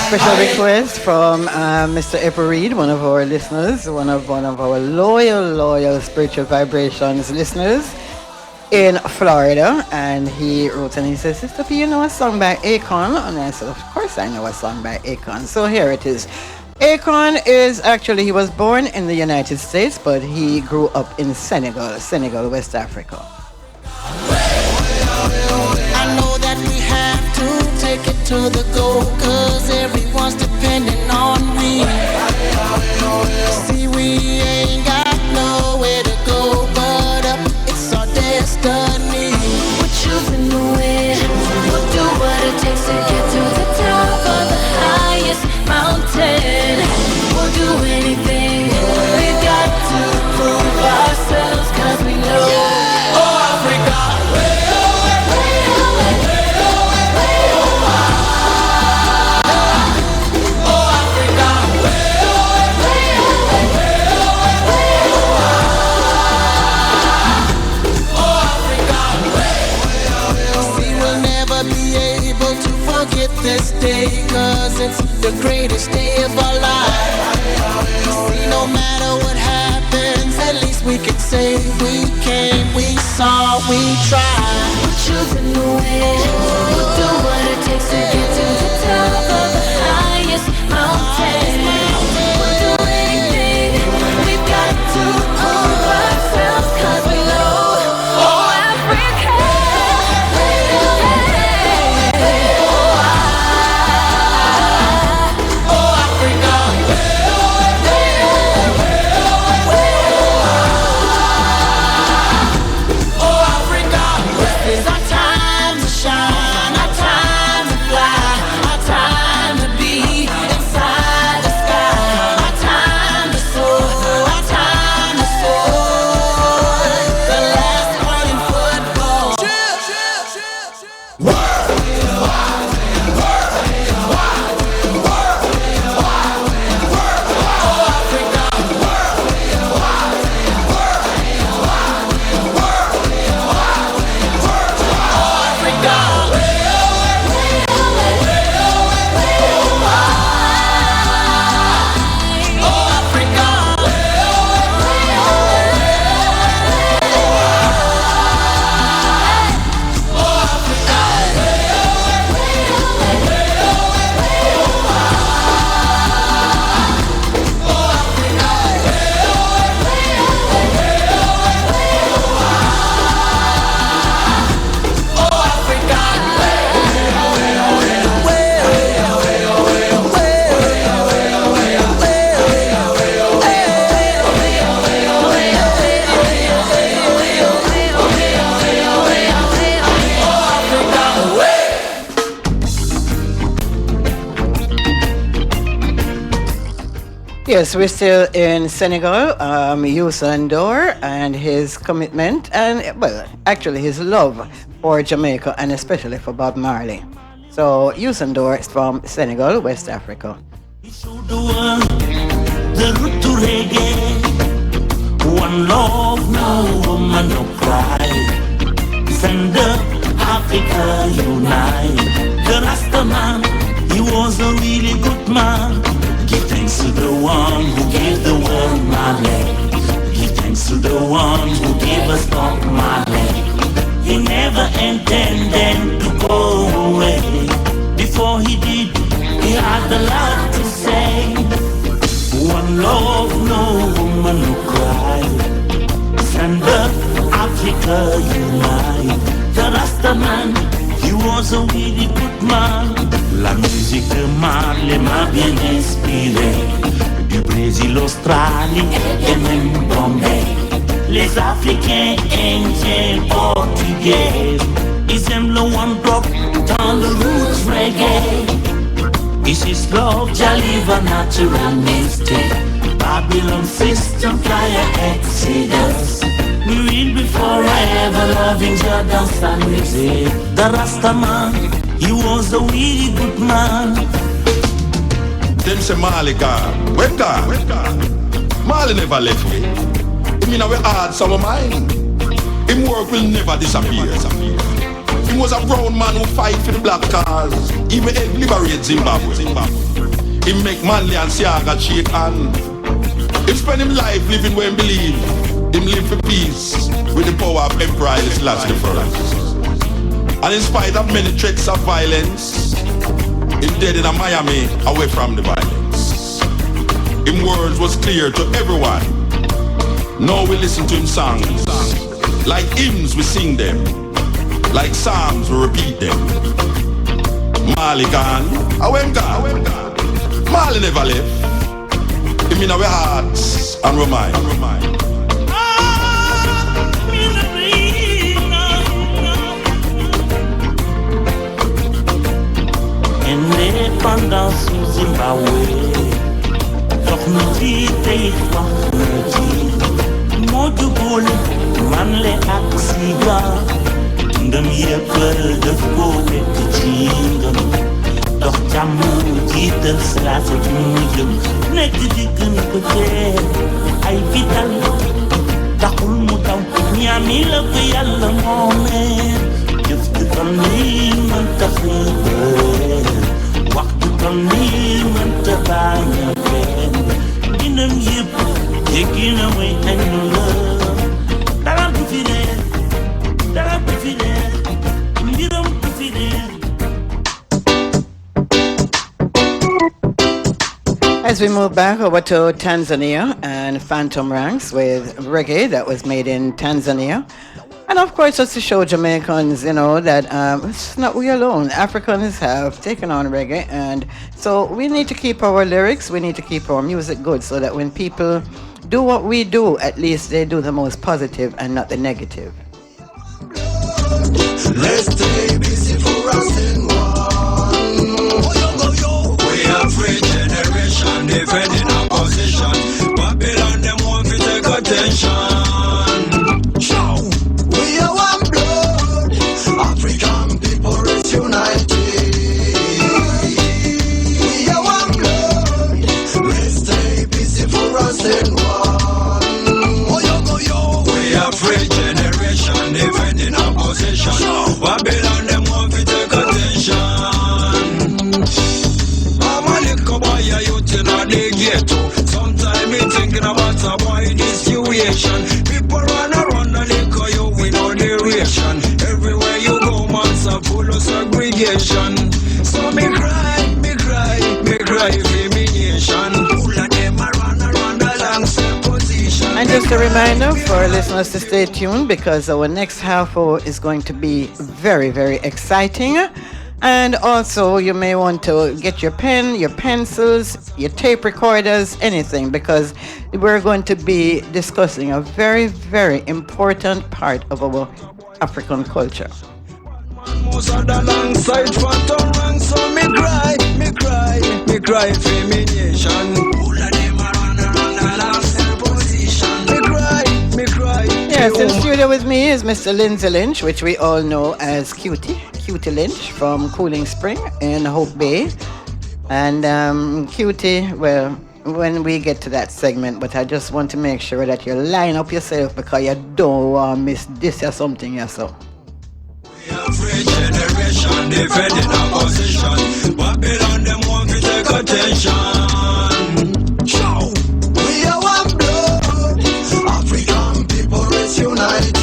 Special request from Mr. April Reed, one of our listeners, one of our loyal Spiritual Vibrations listeners in Florida, and he wrote and he says, Sister P, you know a song by Akon? And I said, of course I know a song by Akon. So here it is. Akon is actually, he was born in the United States, but he grew up in Senegal, West Africa. I know that we have to take it to the goal, cause everyone's depending on me. See, we ain't got nowhere to go but up, it's our destiny. We're choosing to win, we'll do what it takes to get to the top of the highest mountain. We'll do anything, we've got to prove ourselves, cause we know, oh Africa. This day, cause it's the greatest day of our life. See, no matter what happens, at least we can say we came, we saw, we tried. We're choosing to win, we'll do what it takes to get to the top of the highest mountain. We'll do anything, we've got to prove ourselves, cause we know, oh Africa. Yes, we're still in Senegal. Youssou N'Dour and his commitment and, well, actually his love for Jamaica and especially for Bob Marley. So Youssou N'Dour is from Senegal, West Africa. The root to reggae, one love, no woman, no cry. Stand up, Africa unite. The Rasta man, he was a really good man. Give thanks to the one who gave the world Marley. Give thanks to the one who gave us Bob Marley. He never intended to go away. Before he did, he had a lot to say. One love, no woman no cry. Stand up, Africa unite. The Rasta man, he was a really good man. La musique de Marley m'a bien inspiré. Du Brésil, Australie et même Bombay. Les Africains, Indiens, Portugais, ils aiment le one drop dans le roots reggae. This is love, Jaliva, natural mystic. Babylon system, flyer exodus. We will be forever loving Jordan and music. The Rasta man, he was a really good man. Them say Marley gone. When gone? Marley never left me. He mean our hearts, our mind. Him work will never disappear. He was a brown man who fight for the black cause. He may liberate Zimbabwe. He make Manley and Siaga shake hand. He spend him life living where he believe. Him live for peace with the power of Emperor Haile Selassie I. And in spite of many threats of violence, him dead in a Miami away from the violence. Him words was clear to everyone. Now we listen to him songs. Like hymns we sing them. Like psalms we repeat them. Marley gone, away gone. Marley never left. Him in our hearts and our mind. Indépendance au Zimbabwe. Dox na ci tey wax na ci. Moo jubóole Manley ak Siga. Ndam yëpp daf ko wekk ci ngëm. Dox jàmm jiital Selassie fi mu jëm. Nekk di gën ko teel ay fital. Taxul mu taw ñaami la ko Yàlla moomee. Jëf di kon ni man tax waxtu kon ni man ta bañ a benn. Dinam yëpp jéggi na way añu la. Dara du fi ne. As we move back over to Tanzania and Phantom Ranks with reggae that was made in Tanzania. And of course, just to show Jamaicans, that it's not we alone. Africans have taken on reggae. And so we need to keep our lyrics, we need to keep our music good so that when people do what we do, at least they do the most positive and not the negative. Let's stay busy for us in one. We are free generation defending our position. Babylon them want to take attention. Show. We are one blood. African people is united. We are one blood. Let's stay busy for us in one. We are free generation defending our position. Babylon them want to take attention. I'm a little boy, a youth in the ghetto. Sometimes me thinking about a boy in this situation. People run around the liquor, you win all the ration. Everywhere you go, man's a full of segregation. So me cry for me nation. All of them a run around the long same position. And just a reminder for our listeners to stay tuned because our next half hour is going to be very, very exciting. And also you may want to get your pen, your pencils, your tape recorders, anything, because we're going to be discussing a very, very important part of our African culture. Most of the long side phantom ranks, so me cry for me nation. All of them are on the last position. Me cry. Yes, in the studio with me is Mr. Lindsay Lynch, which we all know as Cutie Lynch from Cooling Spring in Hope Bay. And Cutie, well, when we get to that segment, but I just want to make sure that you line up yourself because you don't want to miss this or something yourself. generation defending our position. Babylon them want to take attention. Show, we are one blood. African people is united.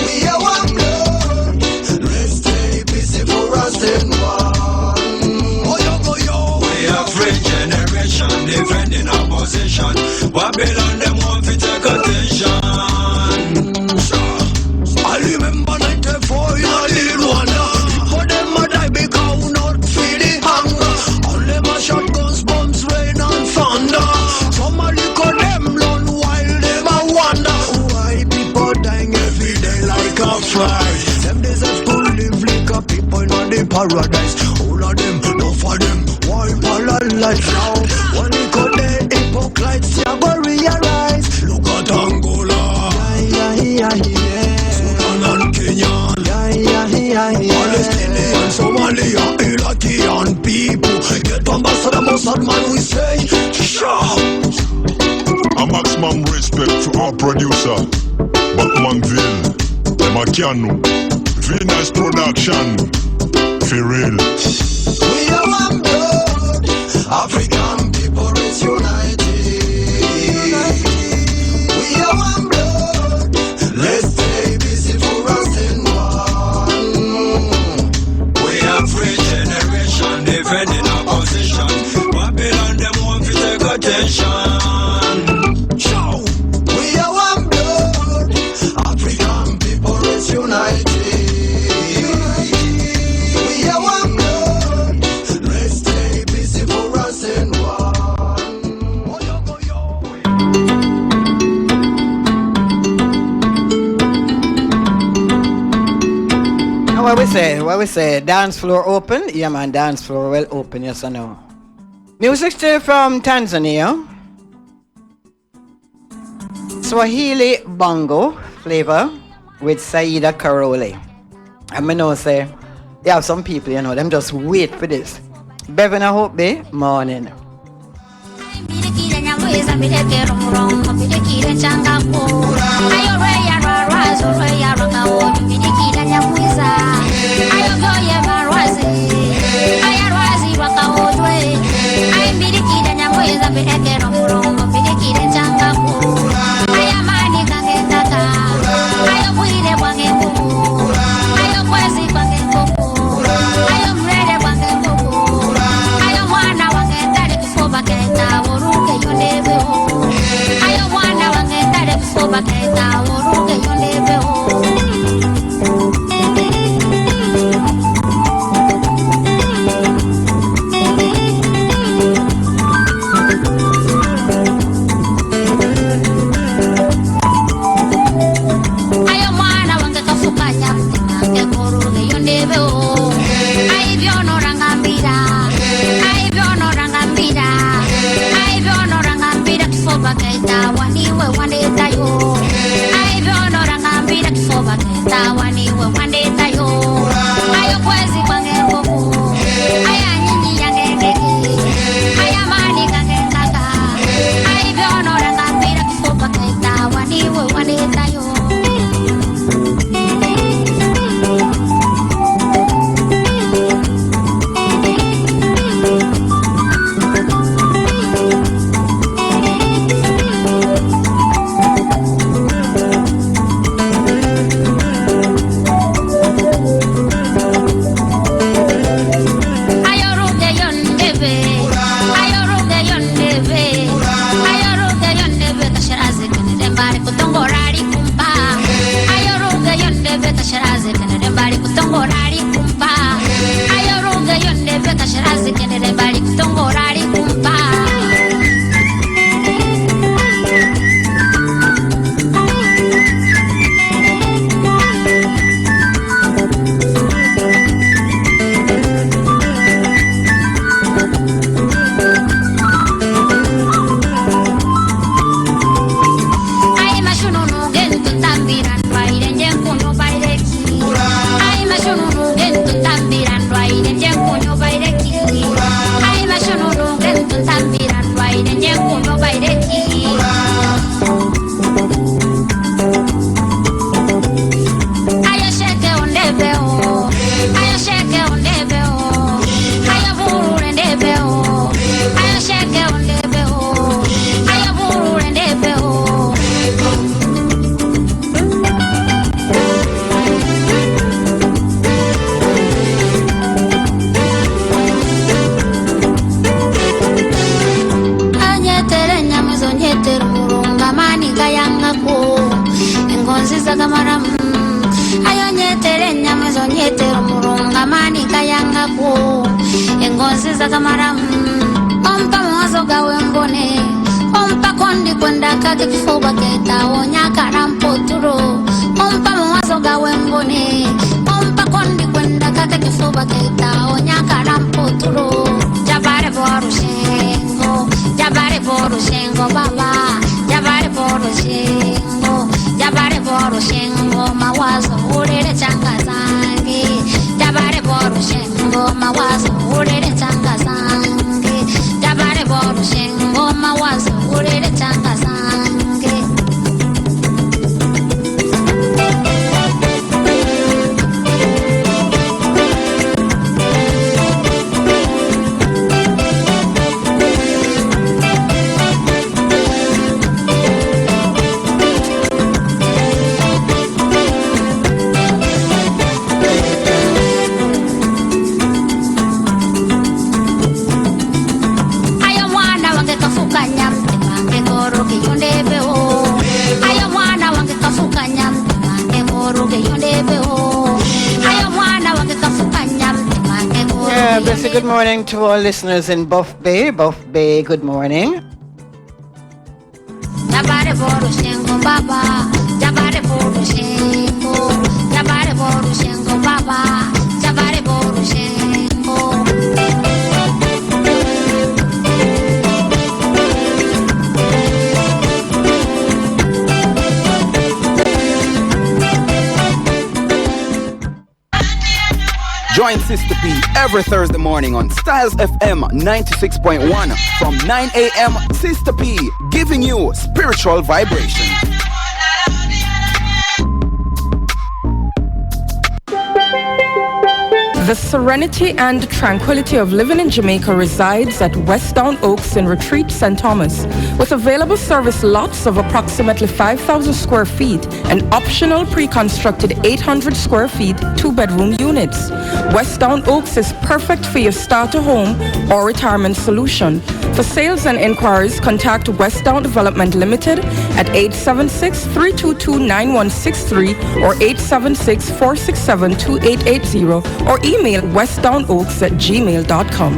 We are one blood. Let's stay busy for us in one. We are free generation defending our position. Babylon them want to take attention. I remember 94 in a little wonder. For them a die because not feel the hunger. All them a shotguns, bombs, rain and thunder. Some a lick of them run while them a wonder. Why people dying every day like a fly? Them deserve to live like a people in the paradise. All of them, no for them. Why paralyze now? One lick of the hypocrites, ya go realize. Look at Angola. Sudan and Kenya. Palestinian, Somalia, Iraqian people. Get Ambassador Mossad, man, we say, sure. A maximum respect to our producer, Batmanville, Makano, Venus Production, for real. We are one blood, African people is united. We are one blood, let's stay busy for us in one. We are free generation defending our position. Babylon them want to take attention. Show, we are one blood, African people is united. We are one blood, let's stay busy for us in one. What we say? Dance floor open? Yeah, man, dance floor well open, yes or no? Music still from Tanzania. Swahili bongo flavor with Saida Karoli. And I know say, you have some people, you know, them just wait for this. Bevan, I hope they morning. yako engozi za kamaram ompa mwazo gawe mbone ompa kondi kwenda kake kifuba keta onya karampo turo ompa mwazo gawe mbone ompa kondi kwenda kake kifuba keta onya karampo turo jabare boru shengo baba jabare boru shengo mawazo urere changa zangi jabare boru shengo mawazo urere changa zangi jabare boru shengo mawazo urere changa zangi Good morning to all listeners in Buff Bay. Buff Bay, good morning. Jabare boru shengo baba, jabare boru shengo, jabare boru shengo baba, jabare boru shengo. Join Sista P every Thursday morning on Styles FM 96.1 from 9 a.m. Sista P giving you spiritual vibration. The serenity and tranquility of living in Jamaica resides at West Down Oaks in Retreat, St. Thomas, with available service lots of approximately 5,000 square feet and optional pre-constructed 800 square feet 2-bedroom units. West Down Oaks is perfect for your starter home or retirement solution. For sales and inquiries, contact West Down Development Limited at 876-322-9163 or 876-467-2880 or email westdownoaks@gmail.com.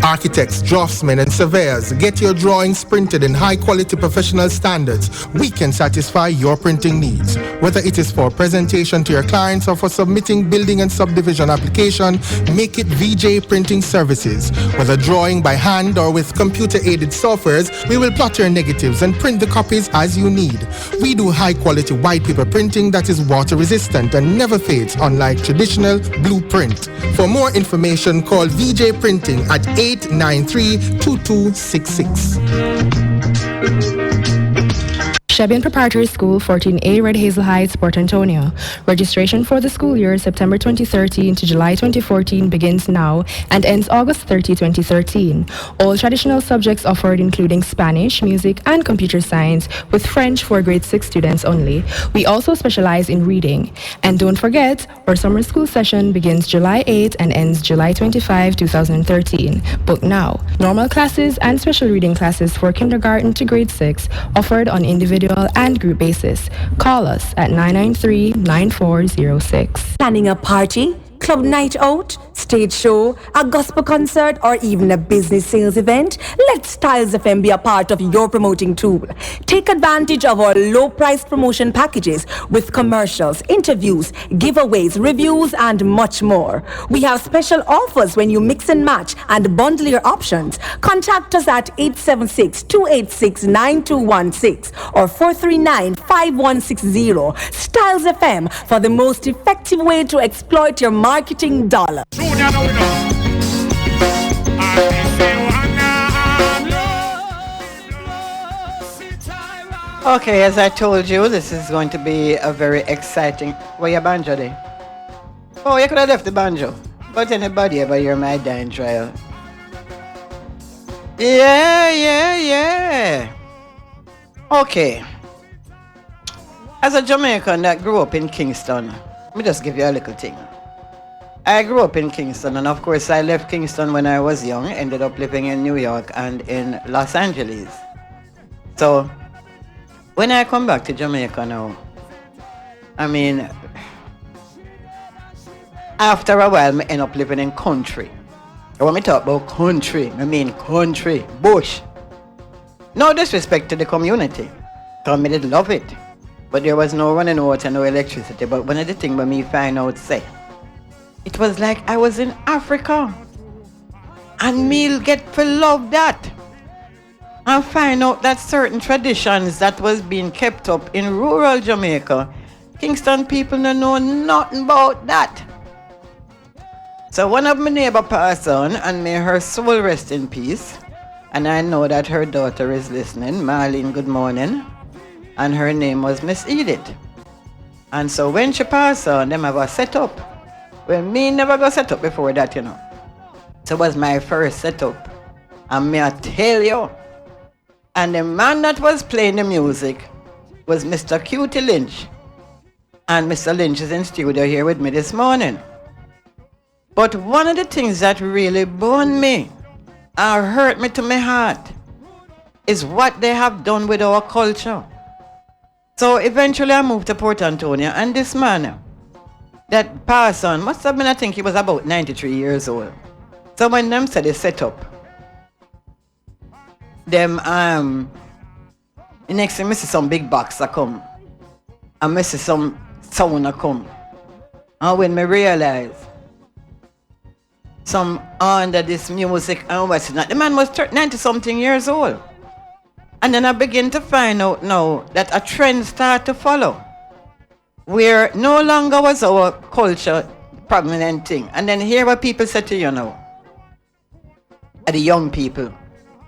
Architects, draftsmen, and surveyors, get your drawings printed in high-quality professional standards. We can satisfy your printing needs. Whether it is for presentation to your clients or for submitting building and subdivision application, make it VJ Printing Services. Whether drawing by hand or with computer-aided softwares, we will plot your negatives and print the copies as you need. We do high-quality white paper printing that is water-resistant and never fades, unlike traditional blueprint. For more information, call VJ Printing at 893-2266. Shebian Preparatory School, 14A Red Hazel Heights, Port Antonio. Registration for the school year September 2013 to July 2014 begins now and ends August 30, 2013. All traditional subjects offered including Spanish, music, and computer science, with French for grade 6 students only. We also specialize in reading. And don't forget, our summer school session begins July 8 and ends July 25, 2013. Book now. Normal classes and special reading classes for kindergarten to grade 6 offered on individual and group basis. Call us at 993-9406. Planning a party, club night out, stage show, a gospel concert, or even a business sales event? Let Styles FM be a part of your promoting tool. Take advantage of our low-price promotion packages with commercials, interviews, giveaways, reviews, and much more. We have special offers when you mix and match and bundle your options. Contact us at 876-286-9216 or 439-5160. Styles FM for the most effective way to exploit your marketing dollar. Okay, as I told you, this is going to be a very exciting... Where your banjo there? Oh, you could have left the banjo. But anybody ever hear my dying trial? Yeah. Okay. As a Jamaican that grew up in Kingston, let me just give you a little thing. I grew up in Kingston, and of course I left Kingston when I was young, ended up living in New York and in Los Angeles. So, when I come back to Jamaica now, I mean, after a while, I end up living in country. And when I talk about country, I mean country, bush. No disrespect to the community, because I did love it. But there was no running water, no electricity. But one of the things when me find out, say, it was like I was in Africa. And me'll get to love that. And find out that certain traditions that was being kept up in rural Jamaica, Kingston people don't know nothing about that. So one of my neighbor passed on, and may her soul rest in peace. And I know that her daughter is listening. Marlene, good morning. And her name was Miss Edith. And so when she passed on, them have a setup. Well, me never got set up before that, you know. So it was my first setup. And me I tell you, and the man that was playing the music was Mr. Cutie Lynch. And Mr. Lynch is in studio here with me this morning. But one of the things that really burned me and hurt me to my heart is what they have done with our culture. So eventually I moved to Port Antonio, and this man that passed on must have been, I think he was about 93 years old. So when them said they set up, them the next thing I see some big box that come, and I see some sound that come. And when me realize some under this music and what's not, the man was 90 something years old. And then I begin to find out now that a trend started to follow, where no longer was our culture prominent thing. And then hear what people say to you now, the young people.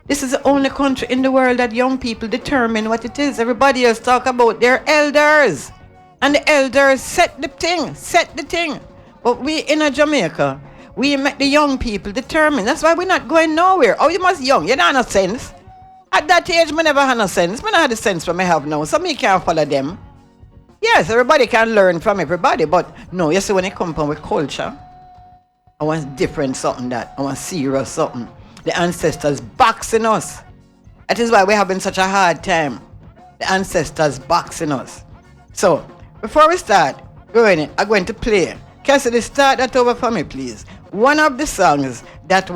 This is the only country in the world that young people determine what it is. Everybody else talk about their elders. And the elders set the thing. But we in a Jamaica, we make the young people determine. That's why we're not going nowhere. Oh, you must young. You don't have no sense. At that age, me never had no sense. Me not have the sense what I have now. So me can't follow them. Yes, everybody can learn from everybody. But no, you see, when it comes from with culture, I want different something that. I want serious something. The ancestors boxing us. That is why we're having such a hard time. The ancestors boxing us. So, before we start going, I'm going to play. Cassidy, start that over for me, please. One of the songs that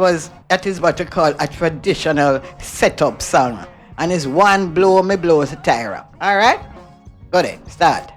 is what we call a traditional setup song. And it's One Blow Me Blows a Tyra. Alright? Go there, start.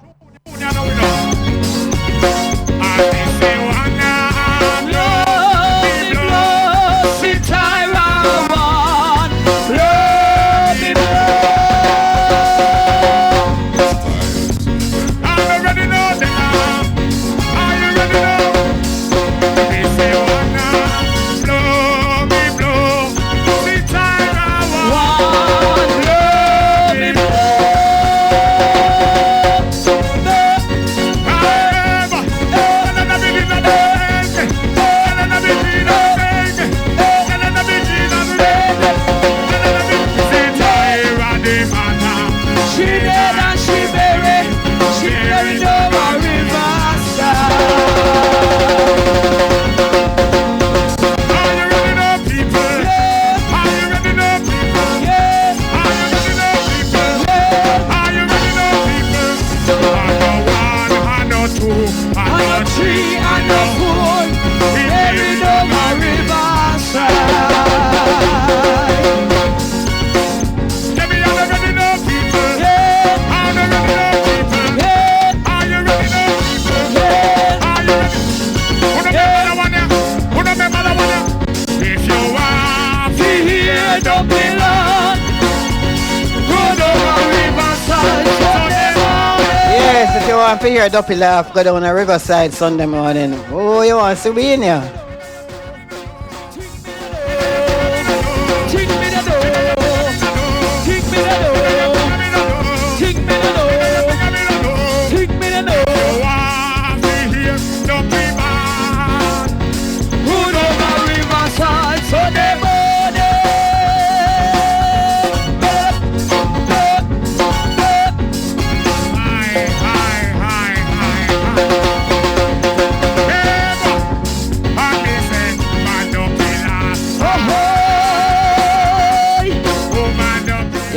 If you want to hear Duppy laugh, go down a Riverside Sunday morning. Oh, you want to be in here?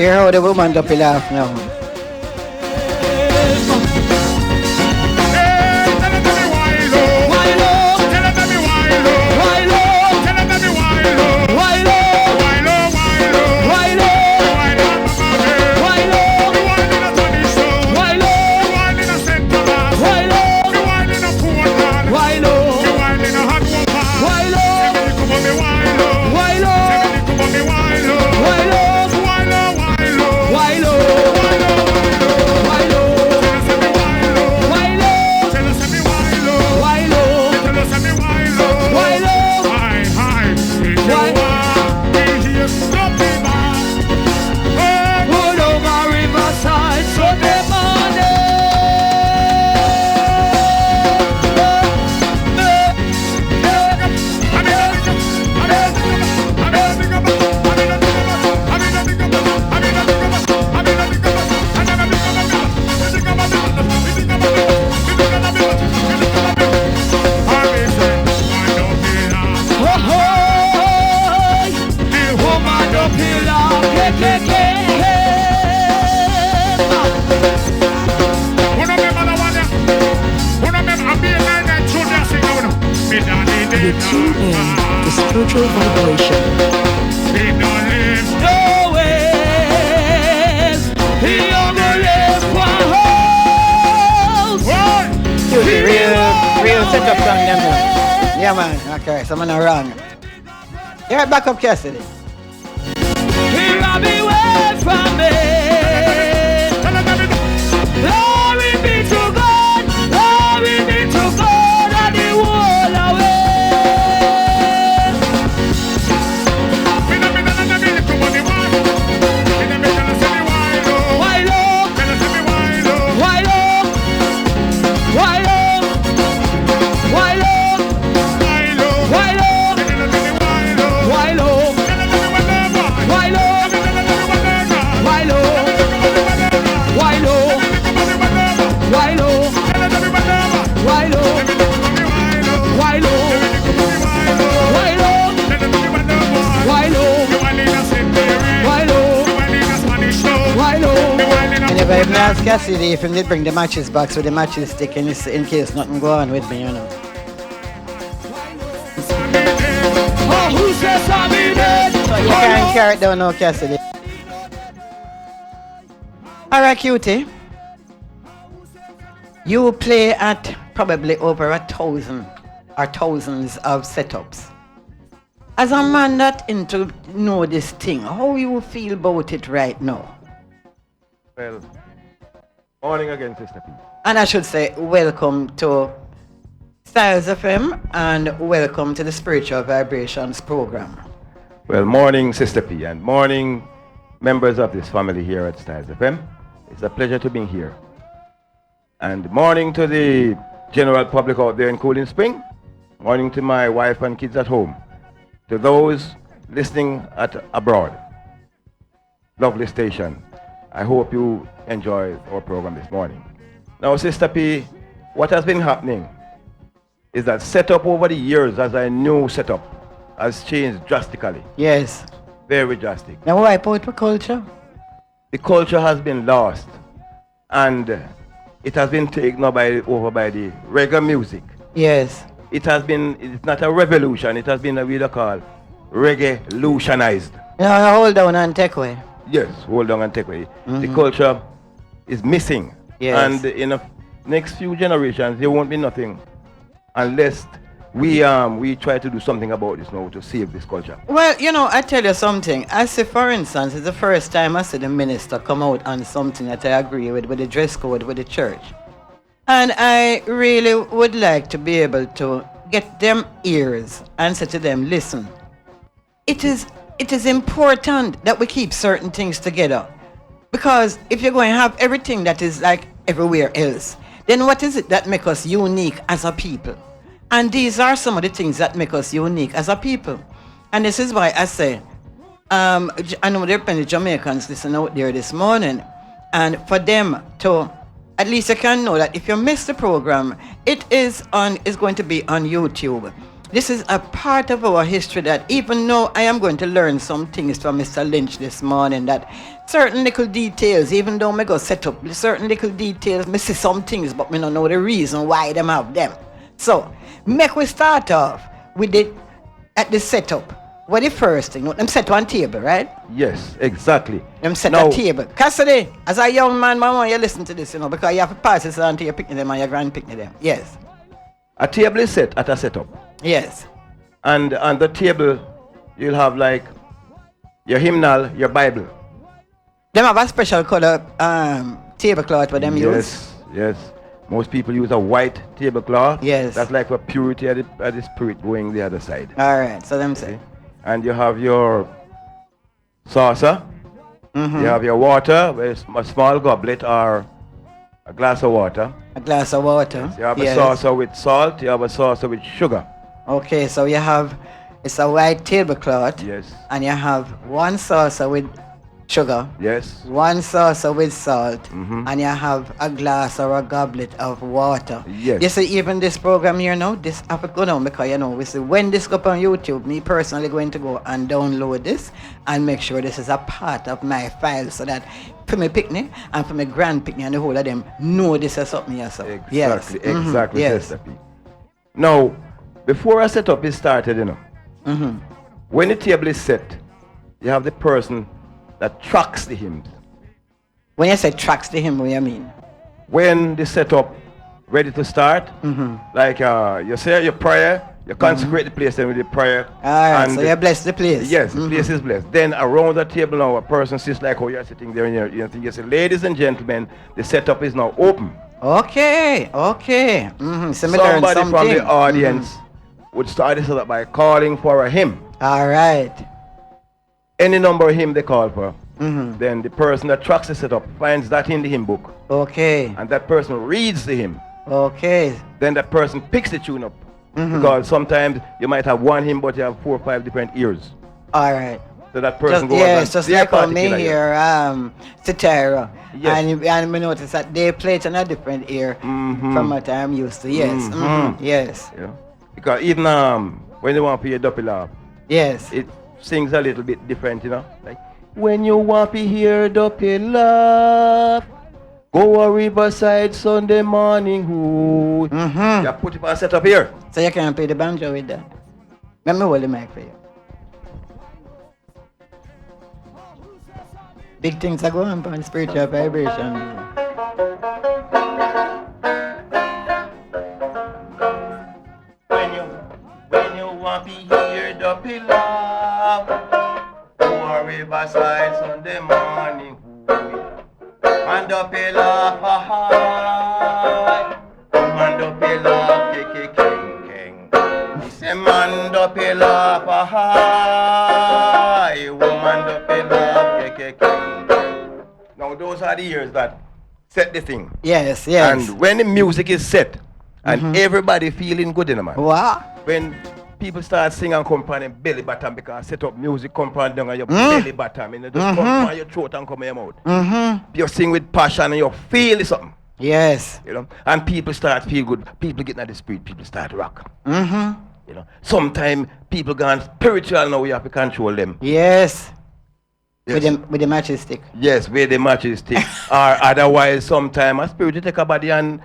Hear how the woman Duppy laugh now. You're tuned in to Spiritual Vibration. Real setup song them now. Yeah man, okay, so I'm not wrong. Yeah, back up Cassidy. Away from me. Glory be to God, glory be to God, and the world away. Anyway, if I ask Cassidy if he did bring the matches box with the matches stick in case nothing go on with me, you know. Oh, who says I'm in it? So you can't carry it down now, Cassidy. Alright, cutie. You play at probably over 1,000 or thousands of setups. As a man that into know this thing, how you feel about it right now? Well, morning again, Sister P. And I should say, welcome to Styles FM and welcome to the Spiritual Vibrations program. Well, morning, Sister P, and morning, members of this family here at Styles FM. It's a pleasure to be here. And morning to the general public out there in Cooling Spring. Morning to my wife and kids at home. To those listening abroad. Lovely station. I hope you enjoy our program this morning. Now, Sister P, what has been happening is that setup over the years as a new setup has changed drastically. Yes. Very drastic. Now why poetry culture? The culture has been lost and it has been taken over by the reggae music. Yes. It's not a revolution, it has been a what called reggae-lutionized. Now hold down and take away. Yes, hold on and take away. The culture is missing. Yes. And in the next few generations, there won't be nothing unless we try to do something about this now to save this culture. Well, you know, I tell you something. I say, for instance, it's the first time I see the minister come out on something that I agree with the dress code with the church. And I really would like to be able to get them ears and say to them, listen, it is important that we keep certain things together. Because if you're going to have everything that is like everywhere else, then what is it that makes us unique as a people? And these are some of the things that make us unique as a people. And this is why I say, I know there are plenty of Jamaicans listening out there this morning, and for them to, at least you can know that if you miss the program, it's going to be on YouTube. This is a part of our history that even though I am going to learn some things from Mr. Lynch this morning, that certain little details, even though I go set up certain little details, I see some things, but I don't know the reason why them have them. So, make we start off with it at the setup. What the first thing? Them set one table, right? Yes, exactly. Them set a table. Cassidy, as a young man, Mama, you listen to this, because you have to pass this on to your picnic them and your grand picnic them. Yes. A table is set at a setup. Yes. And on the table, you'll have like your hymnal, your Bible. Them have a special color tablecloth for them use. Yes. Most people use a white tablecloth. Yes. That's like for purity of the spirit going the other side. All right. So them say. And you have your saucer. You have your water, a small goblet or a glass of water. A glass of water. Yes. You have a saucer with salt. You have a saucer with sugar. Okay, so you have, it's a white tablecloth. Yes. And you have one saucer with sugar. Yes. One saucer with salt. And you have a glass or a goblet of water. Yes. You see, even this program here now, this have to go down because, we see when this go up on YouTube, me personally going to go and download this and make sure this is a part of my file so that for my picnic and for my grand picnic and the whole of them know this is something yourself. Exactly, Yes. exactly. Yes. Sister P. Now, before a setup is started, you know, when the table is set, you have the person that tracks the hymns. When you say tracks the hymn, what do you mean? When the setup ready to start, like you say your prayer, you consecrate the place then with the prayer. Alright, so you bless the place. Yes, the place is blessed. Then around the table now, a person sits like how you're sitting there and you say, ladies and gentlemen, the setup is now open. Okay. Somebody from the audience would start this setup by calling for a hymn. Alright. Any number of hymn they call for. Then the person that tracks the setup finds that in the hymn book. Okay. And that person reads the hymn. Okay. Then that person picks the tune up. Because sometimes you might have one hymn but you have 4 or 5 different ears. Alright. So that person goes yes, just their like how me particular here, Citara. Yes. And we notice that they play it in a different ear from what I'm used to. Yes. Yes. You know? Because even when you want to hear Duppy Laugh, yes, it sings a little bit different, you know. Like when you want to hear Duppy Laugh, go a riverside Sunday morning. You put it on set up here. So you can play the banjo with that. Let me hold the mic for you. Big things are going on spiritual vibration. When you want to hear Duppy Laugh, go a riverside Sunday morning. And Duppy Laugh, man Duppy Laugh, king. Say man Duppy Laugh, woman Duppy Laugh, king. Now those are the years that set the thing. Yes. And when the music is set, and everybody feeling good in the man. Wow. When people start singing and come from them belly bottom because set up music come from down on your belly bottom and it just come from your throat and come in your mouth. You sing with passion and you feel something. Yes. You know, and people start feel good. People get in the spirit. People start rock. You know, sometimes people gone spiritual now. We have to control them. Yes. With the matching stick. Yes, with the matching stick. Or otherwise, sometimes a spirit you take a body and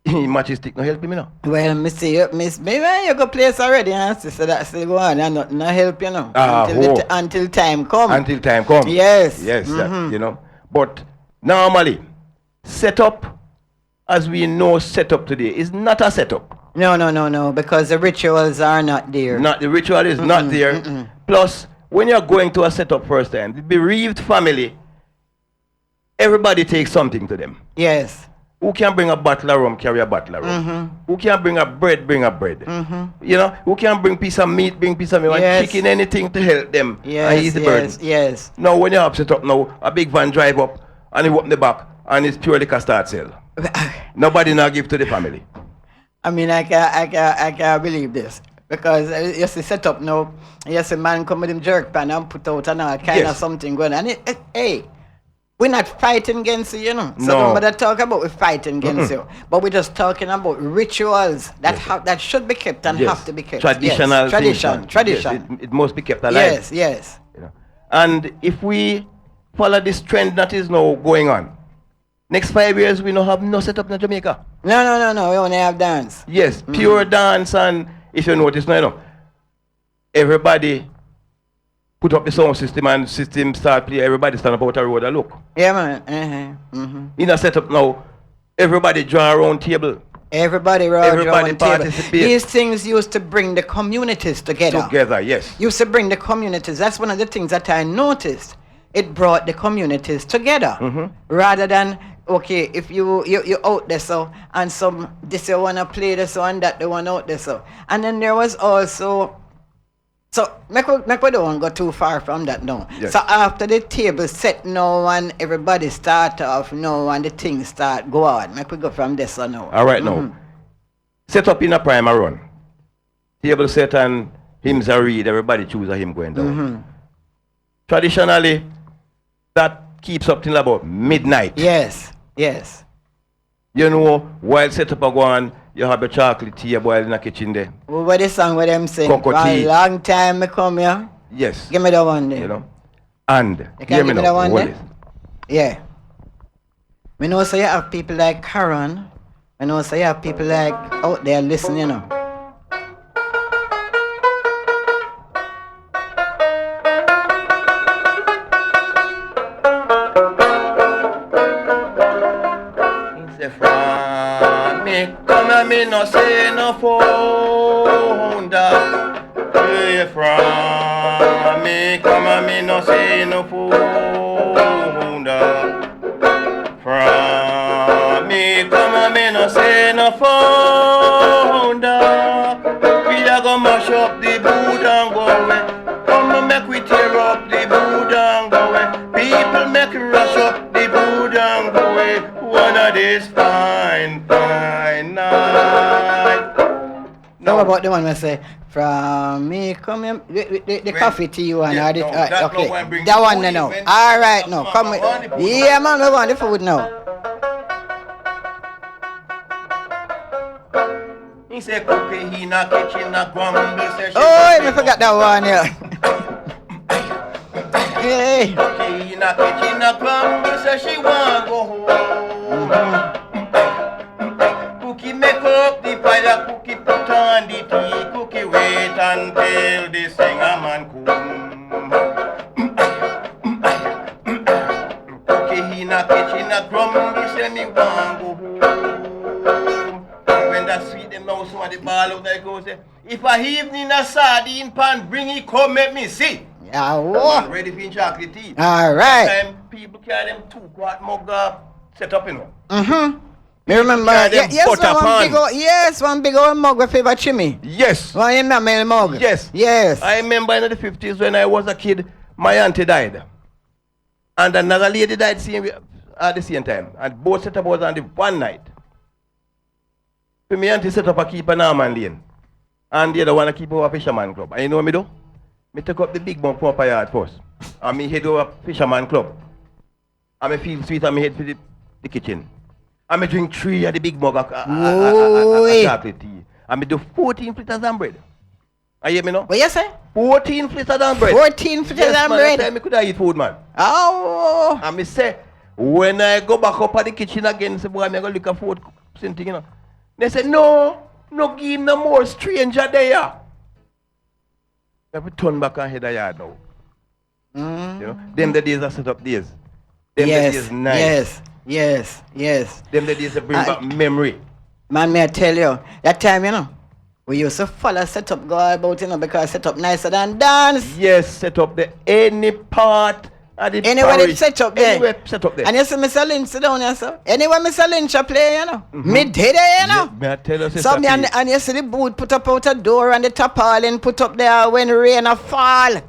matching stick no help me now. Well, maybe you go place already and so that still go on and nothing no help you know. Until time come. Until time come. Yes. Yes, that, you know. But normally, setup, as we know setup today, is not a setup. No, because the rituals are not there. The ritual is not there. Plus, when you're going to a setup first time, the bereaved family, everybody takes something to them. Yes. Who can bring a bottle of rum, carry a bottle of rum. Who can bring a bread, bring a bread. You know, who can bring piece of meat, bring piece of meat, and chicken, anything to help them and ease the burden. Yes. Now, when you have set up now, a big van drive up and you open the back and it's pure liquor start sell. Nobody now give to the family. I mean, I can't believe this. Because you see set up now, you see man come with him jerk pan and put out and all kind of something going on. And hey, we're not fighting against you, you know. So nobody talk about we fighting against you. But we're just talking about rituals that should be kept and have to be kept. Traditional tradition. Yes, it must be kept alive. Yes. You know? And if we follow this trend that is now going on, next 5 years we don't have no setup in Jamaica. No. We only have dance. Yes, pure dance. And if you notice now, you know, everybody put up the sound system and system start play, everybody stand up out the road and look. Yeah, man. In a setup now, everybody draw around table. Everybody participate. These things used to bring the communities together. Yes. Used to bring the communities. That's one of the things that I noticed. It brought the communities together. Rather than, okay, if you out there so, and some, this you want to play this and that the one out there so. And then there was also, so make we don't go too far from that now. Yes. So after the table set now and everybody start off now and the things start go on. Make we go from this on now. All right now. Set up in a primer run. Table set and hymns are read, everybody choose a hymn going down. Traditionally, that keeps up till about midnight. Yes. You know, while set up a go on, you have your chocolate tea boiled in the kitchen there. What the song with them sing? Cocoa For tea. a long time I come here. Yes. Give me that one there. You know. And you can give me that one there? Yeah. We know so you have people like Karen. We know so you have people like out there listening, you know. me no say no founder. Where you from? Me come and me no say no founder. From me come and me no say no founder. We a go mash up the boot and go away. Come and make we tear up the boot and go away. People make rush up the boot and go away. One of these fine night. How about the one I say, from me come here, the coffee to you and Yeah, all this, no, that okay, no one bring that the one food now. in, man. All right, now come with, yeah, man, we want the food now. He said cookie, he not kitchen, not grumble. Oh, I forgot that one, yeah. Hey. Cookie, he not kitchen, not grumble. Say she want go home. Cookie make up the fire, cookie put on the tea. Cookie wait until the singer man come. Cookie, he not kitchen, not grumble. Say me want go home. When that sweet them now so the ball out there goes say, if a evening a sardine pan bring it come make me see. Yeah, what? Ready for chocolate tea. All right. That time people carry them 2-quart mug set up in one. Me remember, one big old mug with favorite chimney. Yes. One enamel mug. Yes. Yes. I remember in the 50s when I was a kid, my auntie died. And another lady died at the same time. And both set up was on the one night. So my auntie set up a keep a Norman Lane. And the other one a keep over a fisherman club. And you know what me do? Me take up the big mug from my yard first. And me head over fisherman club. And me feel sweet and me head for the kitchen. And me drink 3 of the big mug of chocolate tea. And me do 14 fritters and bread. You hear me now? What you say? 14 fritters and bread. 14 fritters and bread? Yes, man, I could eat food, man. Oh. And me say, when I go back up at the kitchen again, say, boy, I'm going to look at food, something, you know. They say, no give him no more stranger there. I have to turn back and head the yard now. You know, them the days are set up days. Them the days nice. Yes. Them the days that bring back memory. Man, may I tell you, that time, you know, we used to follow set up go about, you know, because set up nicer than dance. Yes, set up the any part of the anywhere parish. They set up there. Anywhere set up there. And you see Mr. Lynch sit down here, sir. Anywhere Mr. Lynch a play, you know. Me did it, you know. May I tell you, So me and you see the boot put up out a door and the tarpaulin put up there when rain a fall.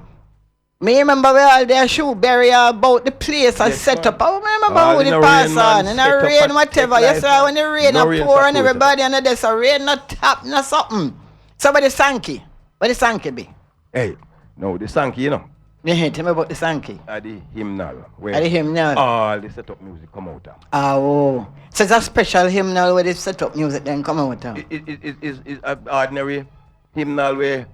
Me remember we all there shoe barrier about the place and set up. I remember who the pass on. In the rain, whatever. You see when the rain a pour on everybody and there's a rain not tap, not something. Somebody Sankey. What the Sankey be? Hey, no, the Sankey, you know. Yeah, tell me about the Sankey. At the hymnal. At the hymnal. All the set up music come out. Oh. So it's a special hymnal where the set up music then come out. It's an ordinary hymnal where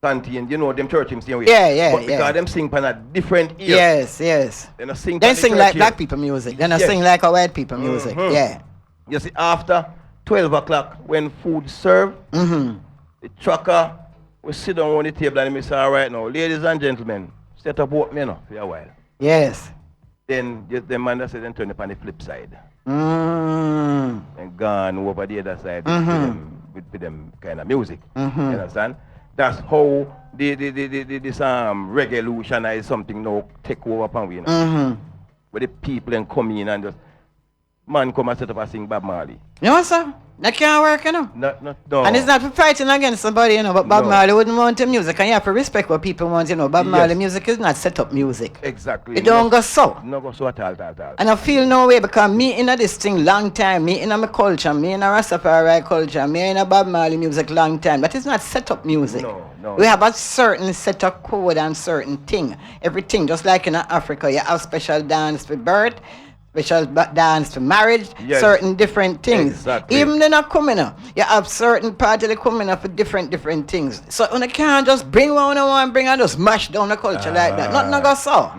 contain, you know, them church hymns same way. Yeah. But because them sing pan a different ear. Yes. They don't sing like black people music. They don't sing like a white people music. Yeah. You see, after 12 o'clock when food served, the trucker will sit down on the table and he say, all right now, ladies and gentlemen, set up what me now for a while. Yes. Then the man that said then turn up on the flip side. And gone over the other side with them kind of music. You understand? That's how this revolution is something now take over upon we, you know. Where the people then come in and just man come and set up and sing Bob Marley. No, sir. That can't work, you know. No. And it's not for fighting against somebody, you know, but Bob Marley wouldn't want the music. And you have to respect what people want, you know. Bob Marley music is not set up music. Exactly. It don't go so. No go so at all. And I feel no way because me in this thing long time, me in my culture, me in a Rastafari culture, me in a Bob Marley music long time. But it's not set up music. No. We have a certain set of code and certain thing. Everything, just like in Africa, you have special dance for birth, special dance for marriage, certain different things. Exactly. Even they're not coming up. You have certain parties that coming up for different things. So you can't just bring one and bring and just mash down the culture like that. Not go so.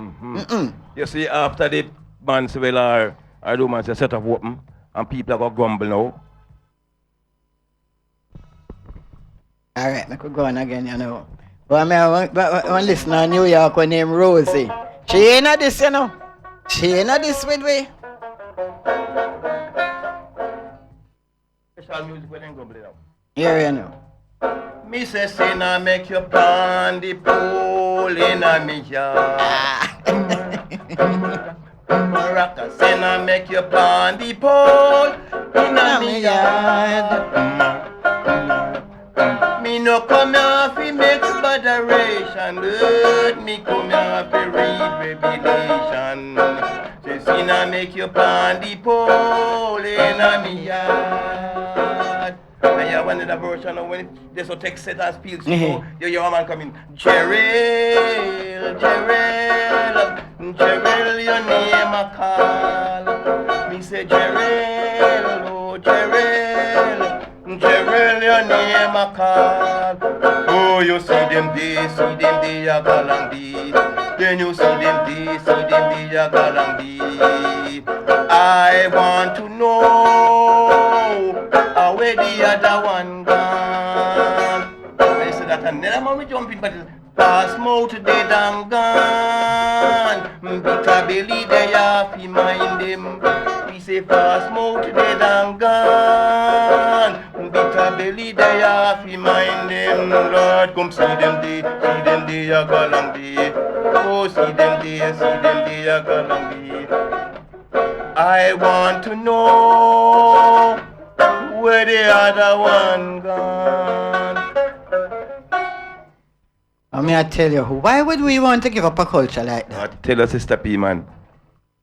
You see, after the man say, well, I do man say set up open and people are going to grumble now. All right, I could go on again, you know. But I mean, one listener in New York when named Rosie. She ain't at this, you know. She ain't at this with me. Special music when them go play now. Here you know. Me say sinna make you pon the pool in a me yard. Maracas sinna make you pon the pool in a me yard. Me no come here fi make botheration, but me come here fi read Revelation. Say sinna make you pon the pool in a me yard. And you want the version of when they so take set and speaks, you know, your man coming. Jerrell, your name a call. Me say Jerrell, oh Jerrell, your name a call. Oh, you see them day, a galang day. Then you see them day, a galang day. I want to know where the other one gone. I said that and then I'm jumping, but pass mouth dead and gone. Bitter belly they have in mind them. We say pass mouth dead and gone. Bitter belly they have in mind them. Lord, come see them day, a galang day. Oh, see them day, a galang day. I want to know where the other one gone. I mean, I tell you, why would we want to give up a culture like that? Tell us, Sista P, man.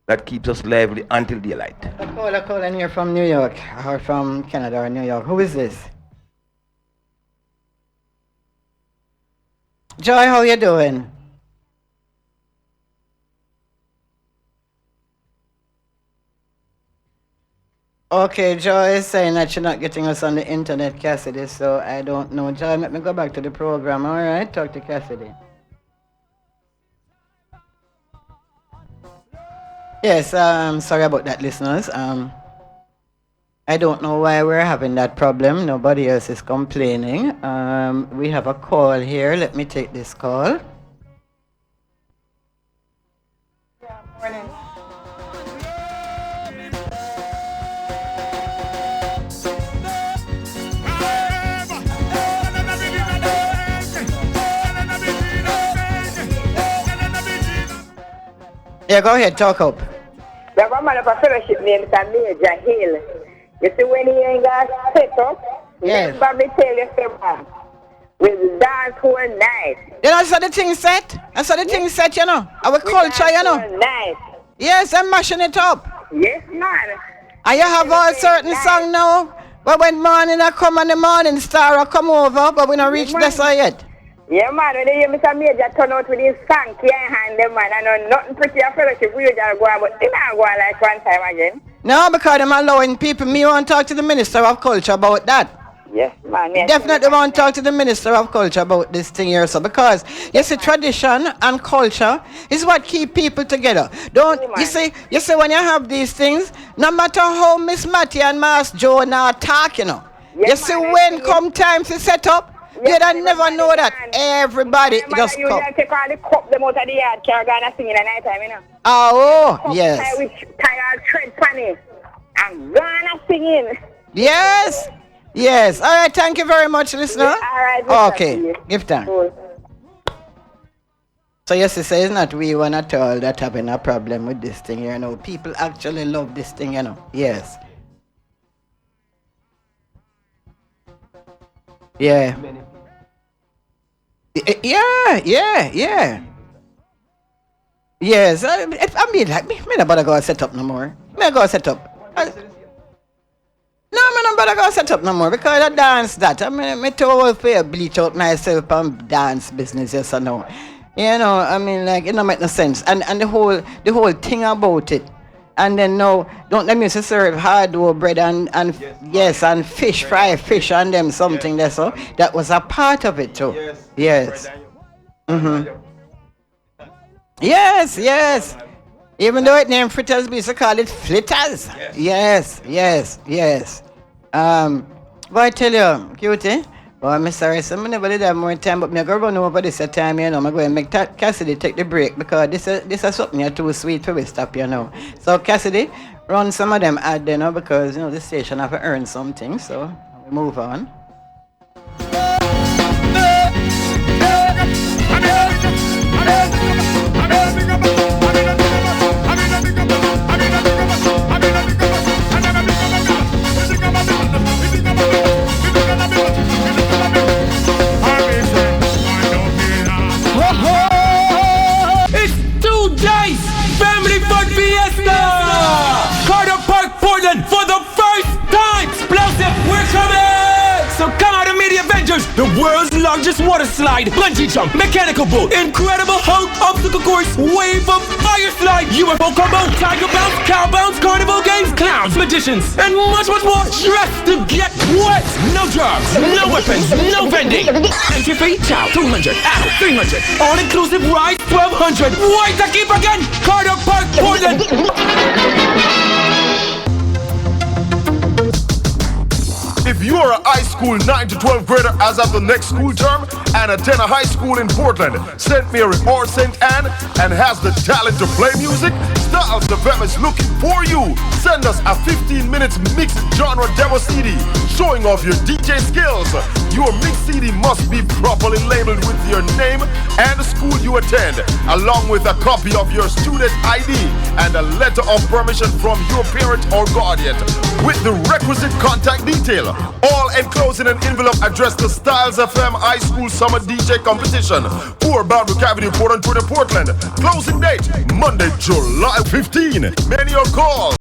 That keeps us lively until daylight. A call in here from New York, or from Canada or New York. Who is this? Joy, how you doing? Okay, Joy is saying that you're not getting us on the internet, Cassidy, so I don't know. Joy, let me go back to the program, all right? Talk to Cassidy. Yes, sorry about that, listeners. I don't know why we're having that problem. Nobody else is complaining. We have a call here. Let me take this call. Yeah, morning. Yeah, go ahead, talk up. The woman of a fellowship named Major Hill. You see, when he ain't got set up, yes. Remember me tell you, man, we'll dance whole night. You know, that's how the thing set. That's how the thing set, you know. Our culture, you know. Night. Yes, I'm mashing it up. Yes, man. And you have all certain song now. But when morning I come and the morning star I come over, but we don't reach this yet. Yeah, man, when you hear Mr. Major turn out with his song, hand them, man, I know nothing pretty a fellowship, we just go on, but they not go on like one time again. No, because I'm allowing people, me want to talk to the Minister of Culture about that. Yes, man. Yes, definitely want to talk to the Minister of Culture about this thing here, so because you see, tradition and culture is what keep people together. Don't you see when you have these things, no matter how Miss Matty and Mass Joe now talk, you know. Yes, you see, when come time to set up, you don't never know that everybody just come. You take all the cup them out of the yard, carry on and sing in the night time, you know. Oh, yes. Tie all thread funny and go on and singing. Yes. Yes. All right. Thank you very much, listener. Yeah, all right. Okay. Give time. Cool. So yes, it says not we one at all that having a problem with this thing, you know. People actually love this thing, you know. Yes. Yeah. Yeah. Yes. I mean, like, me not bother go set up no more. Me go set up. No, me not bother go set up no more because I dance that. I mean, me too old for bleach out myself and dance business, yes or no. You know, I mean, like, it don't make no sense. And the whole thing about it. And then no, don't let me serve hard-dough bread and yes, and fish, fried fish and them something there. So that was a part of it too. Yes. Mm-hmm. Yes. Even though it named fritters, we used to call it flitters. Yes. But I tell you, cutie. Well, I'm sorry, so I never did have more time, but I'm going to run over this time, you know. I'm going to make Cassidy take the break because this is something you're too sweet for we stop, you know. So, Cassidy, run some of them ad there, because the station have to earn something. So we move on. It's 2 days Family Fun Fiesta! Carter Park, Portland for the first time! Explosive, we're coming! So come out and meet the Avengers, the world's largest water slide, bungee jump, mechanical boat, incredible Hulk obstacle course, wave of fire slide, UFO combo, tiger bounce, cow bounce, carnival games, clowns, magicians, and much, much more. Dressed to get wet! No drugs, no weapons, no vending. Entry fee, chow, 200, ow, 300. All-inclusive ride, 1,200. Wait to keep again! Carter Park, Portland! If you are a high school 9 to 12 grader as of the next school term and attend a high school in Portland, St. Mary or St. Anne, and has the talent to play music, Styles FM is looking for you. Send us a 15 minutes mixed genre demo CD showing off your DJ skills. Your mixed CD must be properly labeled with your name and the school you attend, along with a copy of your student ID and a letter of permission from your parent or guardian with the requisite contact detail. All enclosed in an envelope addressed to Styles FM High School Summer DJ Competition for Boundary Cavity Portland. Closing date Monday, July 15. Many are called.